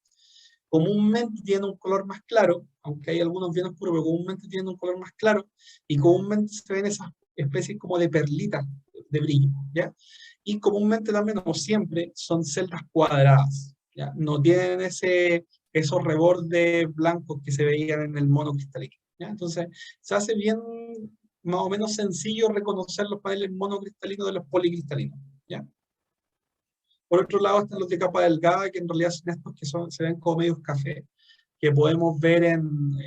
Comúnmente tiene un color más claro, aunque hay algunos bien oscuros, pero comúnmente tienen un color más claro, y comúnmente se ven esas especies como de perlitas de brillo, ¿ya? Y comúnmente también, o siempre, son celdas cuadradas, ¿ya? No tienen esos rebordes blancos que se veían en el monocristalino, ¿ya? Entonces, se hace bien, más o menos sencillo reconocer los paneles monocristalinos de los policristalinos, ¿ya? Por otro lado están los de capa delgada, que en realidad son estos que se ven como medios café, que podemos ver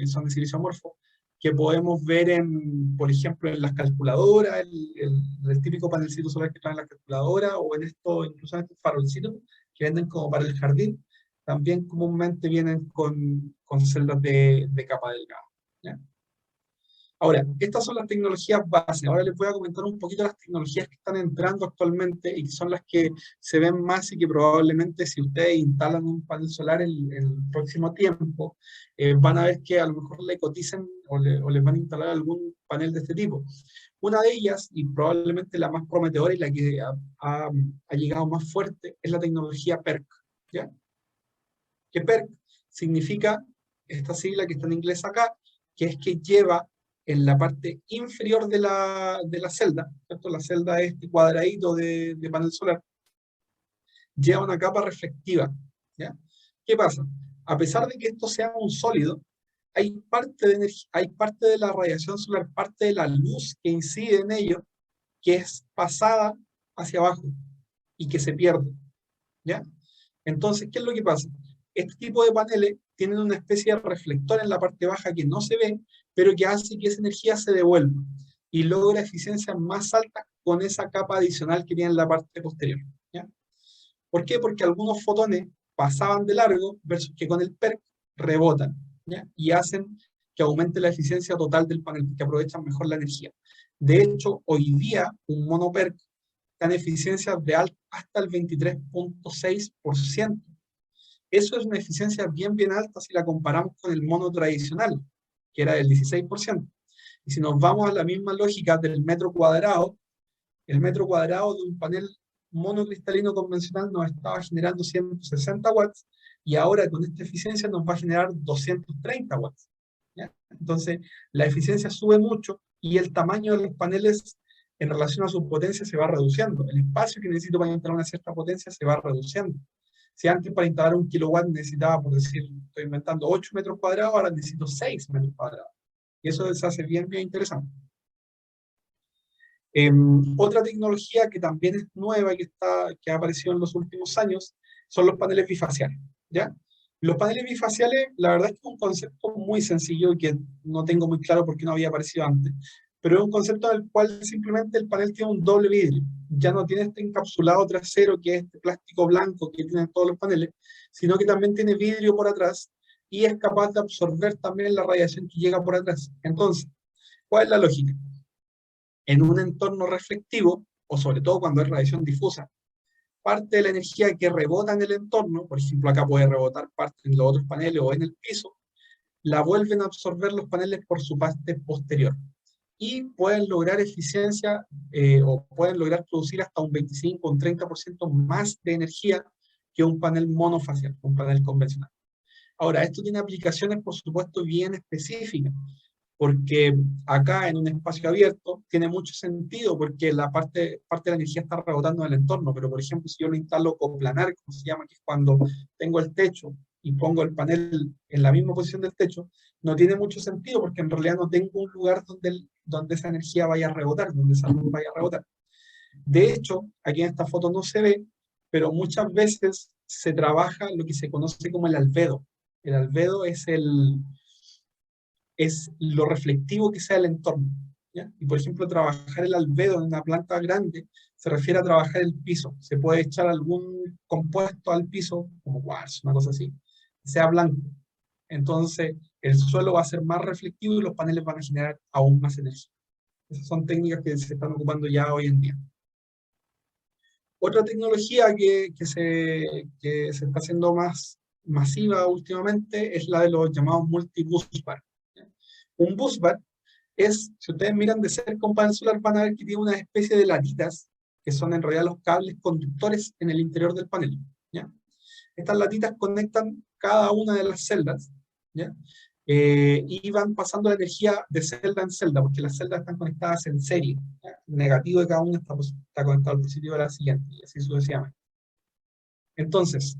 son de silicio amorfo, que podemos ver por ejemplo, en las calculadoras, el típico panelcito solar que traen las calculadoras, o incluso en estos farolcitos que venden como para el jardín, también comúnmente vienen con celdas de capa delgada, ¿ya? Ahora, estas son las tecnologías base. Ahora les voy a comentar un poquito las tecnologías que están entrando actualmente y que son las que se ven más y que probablemente si ustedes instalan un panel solar en el próximo tiempo, van a ver que a lo mejor le coticen o les van a instalar algún panel de este tipo. Una de ellas, y probablemente la más prometedora y la que ha llegado más fuerte, es la tecnología PERC, ¿ya? Que PERC significa esta sigla que está en inglés acá, que es que lleva en la parte inferior de la celda, ¿cierto? La celda es este cuadradito de panel solar, lleva una capa reflectiva, ¿ya? ¿Qué pasa? A pesar de que esto sea un sólido, hay parte de energía, hay parte de la radiación solar, parte de la luz que incide en ello, que es pasada hacia abajo y que se pierde, ¿ya? Entonces, ¿qué es lo que pasa? Este tipo de paneles tienen una especie de reflector en la parte baja que no se ve, pero que hace que esa energía se devuelva y logra eficiencias más altas con esa capa adicional que tiene en la parte posterior, ¿ya? ¿Por qué? Porque algunos fotones pasaban de largo versus que con el PERC rebotan, ¿ya? Y hacen que aumente la eficiencia total del panel, que aprovechan mejor la energía. De hecho, hoy día un monoPERC dan eficiencias de hasta el 23,6%. Eso es una eficiencia bien, bien alta si la comparamos con el mono tradicional, que era del 16%. Y si nos vamos a la misma lógica del metro cuadrado, el metro cuadrado de un panel monocristalino convencional nos estaba generando 160 watts y ahora con esta eficiencia nos va a generar 230 watts, ¿ya? Entonces la eficiencia sube mucho y el tamaño de los paneles en relación a su potencia se va reduciendo. El espacio que necesito para instalar una cierta potencia se va reduciendo. Si antes para instalar 1 kilowatt necesitaba, por decir, estoy inventando 8 metros cuadrados, ahora necesito 6 metros cuadrados. Y eso se hace bien, bien interesante. Otra tecnología que también es nueva, que ha aparecido en los últimos años, son los paneles bifaciales, ¿ya? Los paneles bifaciales, la verdad es que es un concepto muy sencillo y que no tengo muy claro por qué no había aparecido antes, pero es un concepto en el cual simplemente el panel tiene un doble vidrio. Ya no tiene este encapsulado trasero, que es este plástico blanco que tienen todos los paneles, sino que también tiene vidrio por atrás y es capaz de absorber también la radiación que llega por atrás. Entonces, ¿cuál es la lógica? En un entorno reflectivo, o sobre todo cuando es radiación difusa, parte de la energía que rebota en el entorno, por ejemplo acá puede rebotar parte en los otros paneles o en el piso, la vuelven a absorber los paneles por su parte posterior. Y pueden lograr eficiencia o pueden lograr producir hasta un 25 o un 30% más de energía que un panel monofacial, un panel convencional. Ahora, esto tiene aplicaciones, por supuesto, bien específicas, porque acá en un espacio abierto tiene mucho sentido porque parte de la energía está rebotando en el entorno, pero por ejemplo si yo lo instalo coplanar, como se llama, que es cuando tengo el techo y pongo el panel en la misma posición del techo, no tiene mucho sentido porque en realidad no tengo un lugar donde esa energía vaya a rebotar, donde esa luz vaya a rebotar. De hecho, aquí en esta foto no se ve, pero muchas veces se trabaja lo que se conoce como el albedo. El albedo es lo reflectivo que sea el entorno, ¿ya? Y por ejemplo, trabajar el albedo en una planta grande se refiere a trabajar el piso. Se puede echar algún compuesto al piso, como cuarzo, una cosa así, que sea blanco. Entonces, el suelo va a ser más reflectivo y los paneles van a generar aún más energía. Esas son técnicas que se están ocupando ya hoy en día. Otra tecnología que se está haciendo más masiva últimamente es la de los llamados multibusbar. Un busbar es, si ustedes miran de cerca un panel solar, van a ver que tiene una especie de latitas, que son en realidad los cables conductores en el interior del panel, ¿ya? Estas latitas conectan cada una de las celdas, ¿ya? Y van pasando la energía de celda en celda, porque las celdas están conectadas en serie, ¿ya? El negativo de cada una está conectado al positivo de la siguiente, y así sucesivamente. Entonces,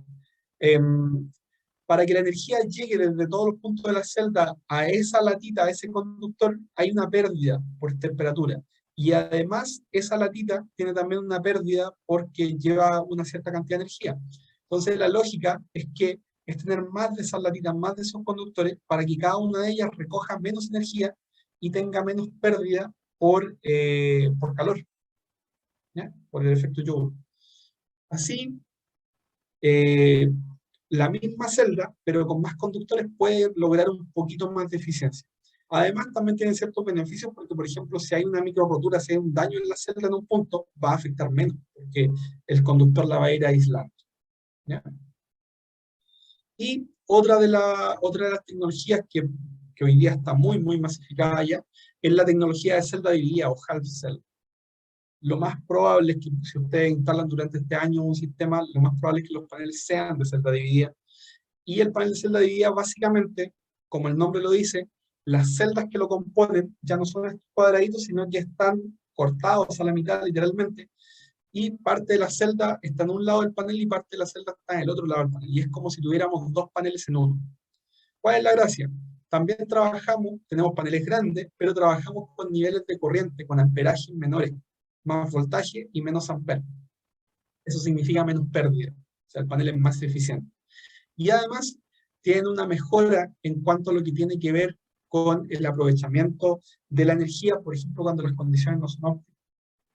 para que la energía llegue desde todos los puntos de la celda a esa latita, a ese conductor, hay una pérdida por temperatura. Y además, esa latita tiene también una pérdida porque lleva una cierta cantidad de energía. Entonces, la lógica es tener más de esas latitas, más de esos conductores, para que cada una de ellas recoja menos energía y tenga menos pérdida por calor, ¿ya? Por el efecto Joule. Así, la misma celda, pero con más conductores, puede lograr un poquito más de eficiencia. Además, también tiene ciertos beneficios porque, por ejemplo, si hay una micro rotura, si hay un daño en la celda en un punto, va a afectar menos, porque el conductor la va a ir aislando, ¿ya? Y otra de las tecnologías que hoy día está muy, muy masificada ya, es la tecnología de celda dividida o half cell. Lo más probable es que si ustedes instalan durante este año un sistema, lo más probable es que los paneles sean de celda dividida. Y el panel de celda dividida, básicamente, como el nombre lo dice, las celdas que lo componen ya no son estos cuadraditos, sino que están cortados a la mitad, literalmente, y parte de la celda está en un lado del panel y parte de la celda está en el otro lado del panel. Y es como si tuviéramos dos paneles en uno. ¿Cuál es la gracia? También tenemos paneles grandes, pero trabajamos con niveles de corriente, con amperajes menores, más voltaje y menos amperes. Eso significa menos pérdida. O sea, el panel es más eficiente. Y además tienen una mejora en cuanto a lo que tiene que ver con el aprovechamiento de la energía, por ejemplo, cuando las condiciones no son óptimas.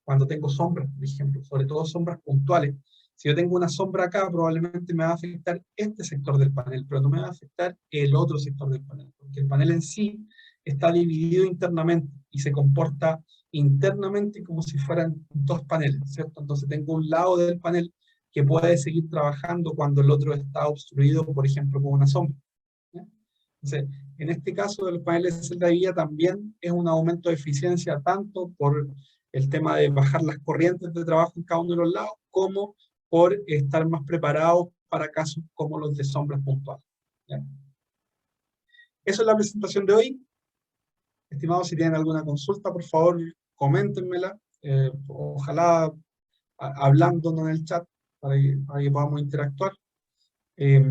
Cuando tengo sombras, por ejemplo, sobre todo sombras puntuales. Si yo tengo una sombra acá, probablemente me va a afectar este sector del panel, pero no me va a afectar el otro sector del panel, porque el panel en sí está dividido internamente y se comporta internamente como si fueran dos paneles, ¿cierto? Entonces tengo un lado del panel que puede seguir trabajando cuando el otro está obstruido, por ejemplo, con una sombra, ¿ya? Entonces, en este caso de los paneles de celda de vida también es un aumento de eficiencia tanto por el tema de bajar las corrientes de trabajo en cada uno de los lados, como por estar más preparados para casos como los de sombras puntuales, ¿ya? Eso es la presentación de hoy. Estimados, si tienen alguna consulta, por favor, coméntenmela. Ojalá hablándonos en el chat para que podamos interactuar. Eh,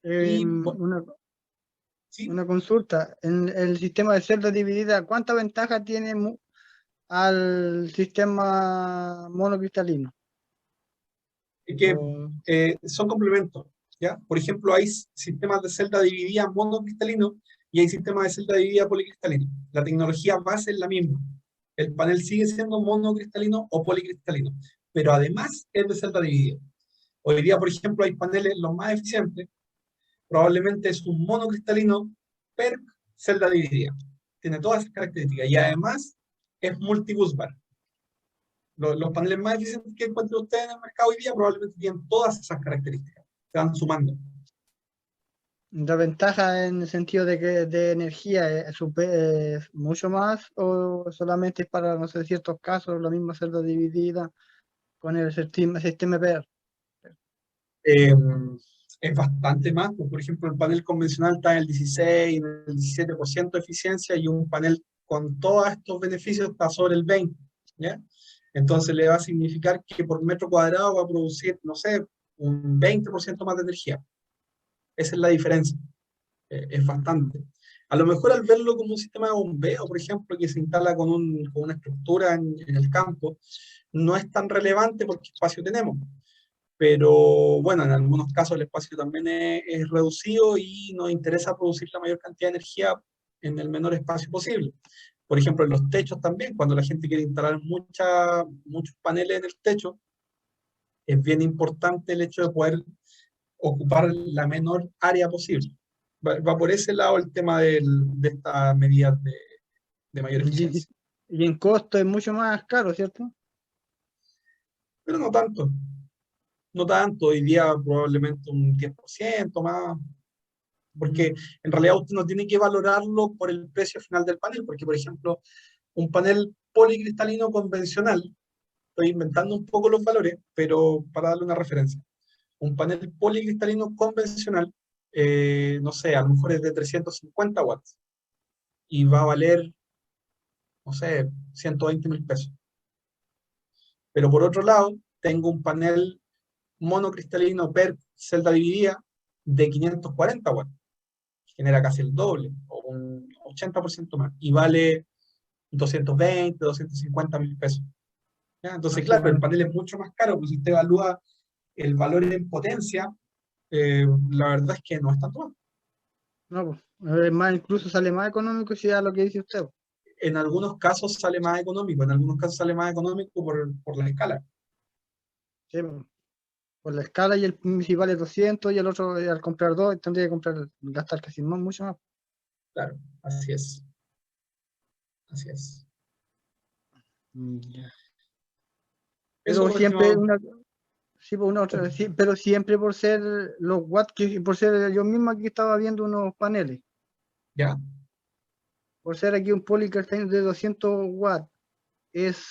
y bueno, Una, sí, una consulta. En el sistema de celda dividida, ¿cuánta ventaja tiene al sistema monocristalino? es que O- son complementos, ¿ya? Por ejemplo, hay sistemas de celda dividida monocristalino y hay sistemas de celda dividida policristalino. La tecnología base es la misma. El panel sigue siendo monocristalino o policristalino, pero además es de celda dividida. Hoy día, por ejemplo, hay paneles los más eficientes, probablemente es un monocristalino per celda dividida. Tiene todas esas características y además es multibusbar. Los paneles más eficientes que encuentren ustedes en el mercado hoy día probablemente tienen todas esas características. Se van sumando. ¿La ventaja en el sentido de que de energía es mucho más o solamente es para, no sé, ciertos casos, la misma celda dividida con el sistema EPR? Eh, es bastante más. Pues, por ejemplo, el panel convencional está en el 16, en el 17% de eficiencia y un panel con todos estos beneficios está sobre el 20%. ¿Ya? Entonces le va a significar que por metro cuadrado va a producir, no sé, un 20% más de energía. Esa es la diferencia. Es bastante. A lo mejor al verlo como un sistema de bombeo, por ejemplo, que se instala con una estructura en el campo, no es tan relevante porque espacio tenemos. Pero bueno, en algunos casos el espacio también es reducido y nos interesa producir la mayor cantidad de energía en el menor espacio posible. Por ejemplo, en los techos también, cuando la gente quiere instalar muchos paneles en el techo, es bien importante el hecho de poder ocupar la menor área posible. Va por ese lado el tema de estas medidas de mayor Y, eficiencia. y en costo es mucho más caro, ¿cierto? Pero no tanto, no tanto, hoy día probablemente un 10% más, porque Mm, en realidad usted no tiene que valorarlo por el precio final del panel, porque por ejemplo, un panel policristalino convencional, estoy inventando un poco los valores, pero para darle una referencia, un panel policristalino convencional, no sé, a lo mejor es de 350 watts y va a valer, no sé, 120.000 pesos. Pero por otro lado, tengo un panel monocristalino per celda dividida de 540 watts, que genera casi el doble o un 80% más y vale 250.000 pesos. ¿Ya? Entonces, así, claro, el bueno. panel es mucho más caro, pero si usted evalúa el valor en potencia, la verdad es que no es tanto más. No, pues, más, incluso sale más económico si es lo que dice usted. En algunos casos sale más económico, en algunos casos sale más económico por la escala. Sí, pues, por la escala y el principal es 200 y el otro al comprar dos tendría que gastar casi más, mucho más. Claro, así es. Así es. Ya. Pero Eso, siempre estimado. una, sí, pues, sí, pero siempre por ser los watts, por ser yo mismo aquí estaba viendo unos paneles, ¿Ya? por ser aquí un polycrystalline de 200 watts, es,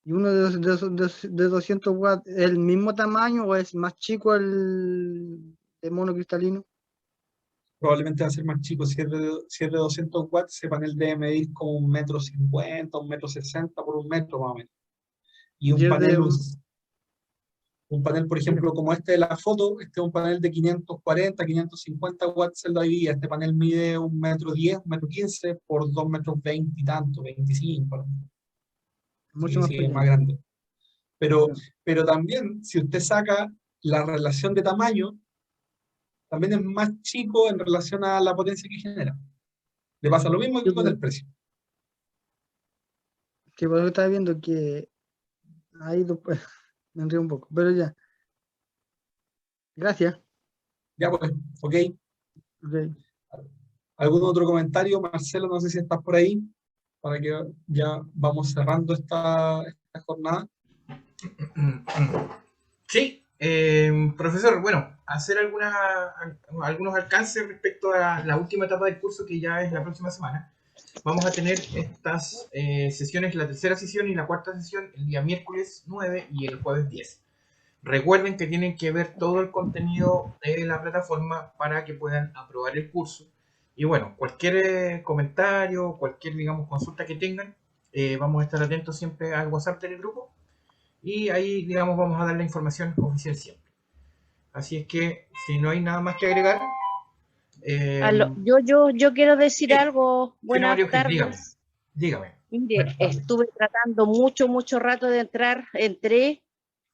y uno de 200 watts, ¿el mismo tamaño o es más chico el de monocristalino? Probablemente va a ser más chico. Si es de 200 watts, ese panel debe medir como 1,50 m, 1,60 m por 1 metro más o menos. Y Y es de, un panel, por sí, ejemplo, como este de la foto, este es un panel de 540, 550 watts celda dividida. Este panel mide 1,10 m, 1,15 m por 2,20 m y tanto, 25. ¿No? mucho Sí, más sí, es más pequeño. grande. Pero, Sí. pero también, si usted saca la relación de tamaño, también es más chico en relación a la potencia que genera. Le pasa lo mismo Sí, que con pues, el precio. que por eso estaba viendo que ahí me enredé un poco, pero ya, gracias. Ya pues, ok. Ok. ¿Algún otro comentario? Marcelo, no sé si estás por ahí, para que ya vamos cerrando esta jornada. Sí, profesor, bueno, hacer algunos alcances respecto a la última etapa del curso que ya es la próxima semana. Vamos a tener estas sesiones, la tercera sesión y la cuarta sesión el día miércoles 9 y el jueves 10. Recuerden que tienen que ver todo el contenido de la plataforma para que puedan aprobar el curso. Y bueno, cualquier comentario, cualquier, digamos, consulta que tengan, vamos a estar atentos siempre al WhatsApp del grupo. Y ahí, digamos, vamos a dar la información oficial siempre. Así es que, si no hay nada más que agregar... Yo quiero decir sí, algo. señora Buenas María Eugenia, dígame. tardes. Dígame. Mire, estuve tratando mucho rato de entrar, entré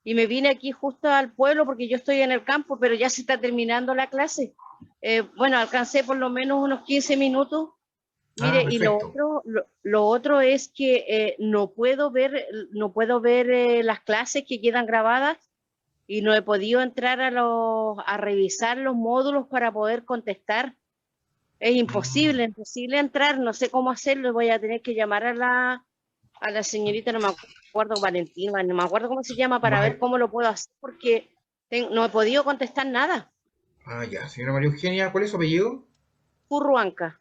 y me vine aquí justo al pueblo porque yo estoy en el campo, pero ya se está terminando la clase. Bueno, alcancé por lo menos unos 15 minutos. Ah, Mire, y perfecto. lo otro es que no puedo ver las clases que quedan grabadas y no he podido entrar a revisar los módulos para poder contestar. Es imposible entrar, no sé cómo hacerlo, voy a tener que llamar a la señorita, no me acuerdo, Valentina, no me acuerdo cómo se llama, para ver cómo lo puedo hacer, porque no he podido contestar nada. Ah, ya, señora María Eugenia, ¿cuál es su apellido? Furruanca.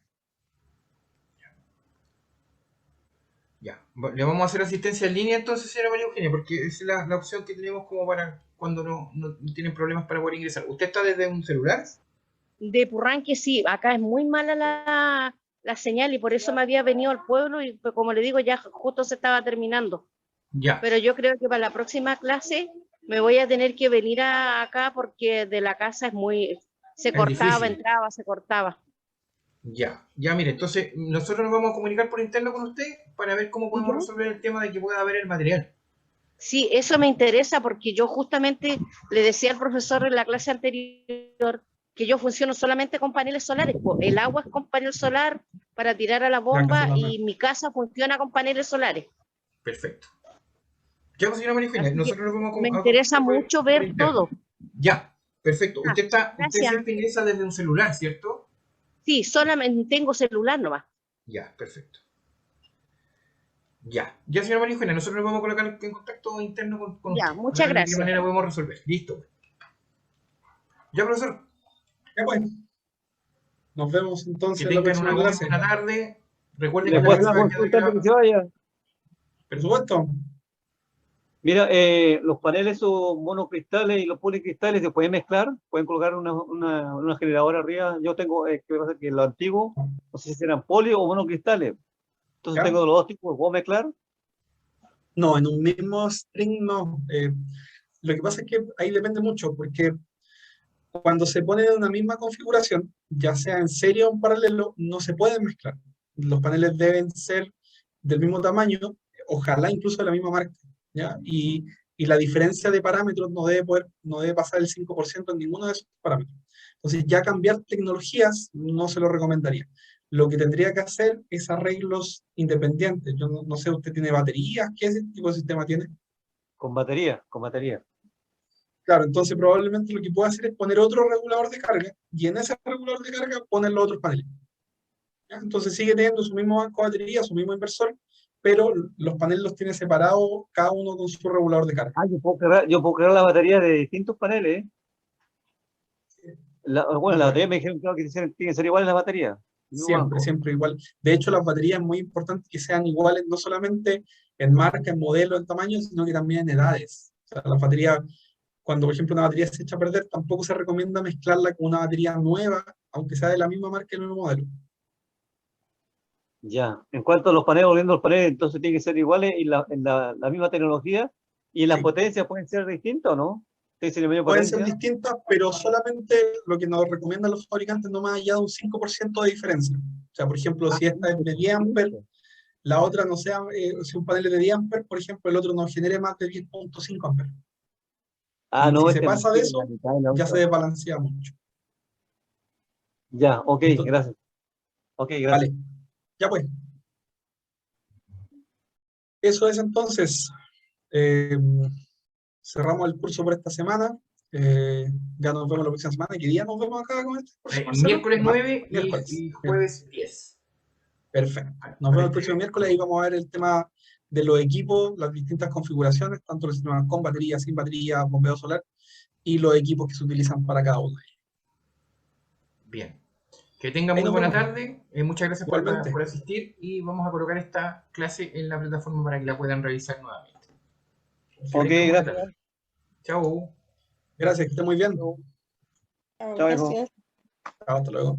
Ya, le vamos a hacer asistencia en línea entonces, señora María Eugenia, porque esa es la opción que tenemos como para cuando no tienen problemas para poder ingresar. ¿Usted está desde un celular? De Purranque sí, acá es muy mala la señal y por eso me había venido al pueblo y pues, como le digo, ya justo se estaba terminando. Ya, Pero yo creo que para la próxima clase me voy a tener que venir acá porque de la casa se es cortaba, difícil. entraba, se cortaba. Ya, mire, entonces nosotros nos vamos a comunicar por interno con usted para ver cómo podemos ¿Ya? resolver el tema de que pueda haber el material. Sí, eso me interesa porque yo justamente le decía al profesor en la clase anterior que yo funciono solamente con paneles solares. El agua es con panel solar para tirar a la La casa bomba también. y mi casa funciona con paneles solares. Perfecto. Ya, pues, señora María Eugenia, Así que nosotros nos vamos me a interesa comunicar mucho por ver interno. todo. Ya, perfecto. Ah, Usted gracias. siempre ingresa desde un celular, ¿cierto? Sí, solamente tengo celular nomás. Ya, perfecto. Ya, señora María Eugenia, nosotros nos vamos a colocar en contacto interno con Ya, usted para muchas ver de qué gracias. manera podemos resolver. Listo. Ya, profesor, Ya pues, nos vemos que entonces en la tengan una próxima muy clase. buena tarde. Recuerden que ¿Le la puedo hacer clase una va a quedar consulta antes que se grabada. vaya? Por supuesto. Mira, los paneles son monocristales y los policristales se pueden mezclar, pueden colocar una generadora arriba. Yo tengo, que pasa que lo antiguo, no sé si eran poli o monocristales. Entonces ¿Ya? tengo los dos tipos, ¿puedo mezclar? No, en un mismo string no. Lo que pasa es que ahí depende mucho, porque cuando se pone en una misma configuración, ya sea en serie o en paralelo, no se pueden mezclar. Los paneles deben ser del mismo tamaño, ojalá incluso de la misma marca, ¿ya? Y la diferencia de parámetros no debe pasar el 5% en ninguno de esos parámetros. Entonces, ya cambiar tecnologías no se lo recomendaría. Lo que tendría que hacer es arreglos independientes. Yo no sé, ¿usted tiene baterías? ¿Qué tipo de sistema tiene? Con batería, con batería. Claro, entonces probablemente lo que puede hacer es poner otro regulador de carga y en ese regulador de carga poner los otros paneles. ¿Ya? Entonces sigue teniendo su mismo banco de batería, su mismo inversor, pero los paneles los tiene separados, cada uno con su regulador de carga. Ah, yo puedo crear la batería de distintos paneles. Bueno, la batería me dijeron claro, que tienen que ser iguales las baterías. El mismo Siempre, banco. siempre igual. De hecho, las baterías es muy importante que sean iguales, no solamente en marca, en modelo, en tamaño, sino que también en edades. O sea, las baterías, cuando por ejemplo una batería se echa a perder, tampoco se recomienda mezclarla con una batería nueva, aunque sea de la misma marca y el mismo modelo. Ya. En cuanto a los paneles, volviendo a los paneles, entonces tienen que ser iguales y la misma tecnología. ¿Y las Sí. potencias pueden ser distintas o no? ¿Tiene que ser la misma Pueden ser potencia? distintas, pero solamente lo que nos recomiendan los fabricantes, no más allá de un 5% de diferencia. O sea, por ejemplo, Ah, si esta es de 10 amperes, la otra no sea, si un panel es de 10 amperes, por ejemplo, el otro no genere más de 10,5 amperes. Y no, si se este pasa de es la eso, mitad de la ya se otra. desbalancea mucho. Ya, ok, Entonces, gracias. Ok, gracias. vale, ya pues, eso es entonces. Eh, cerramos el curso por esta semana. Ya nos vemos la próxima semana. ¿Qué día nos vemos acá con este curso, Marcelo? Miércoles 9 Miércoles. y jueves 10. Perfecto. Nos vemos el próximo Este, miércoles y vamos a ver el tema de los equipos, las distintas configuraciones, tanto los sistemas con batería, sin batería, bombeo solar, y los equipos que se utilizan para cada uno de ellos. bien. Que tenga Ahí muy nos buena vemos. tarde. Muchas gracias Igualmente. por asistir y vamos a colocar esta clase en la plataforma para que la puedan revisar nuevamente. Que Ok, tengan buena gracias. tarde. Chao. Gracias, que esté muy bien. Chao, hijo. Gracias. Chao, hasta luego.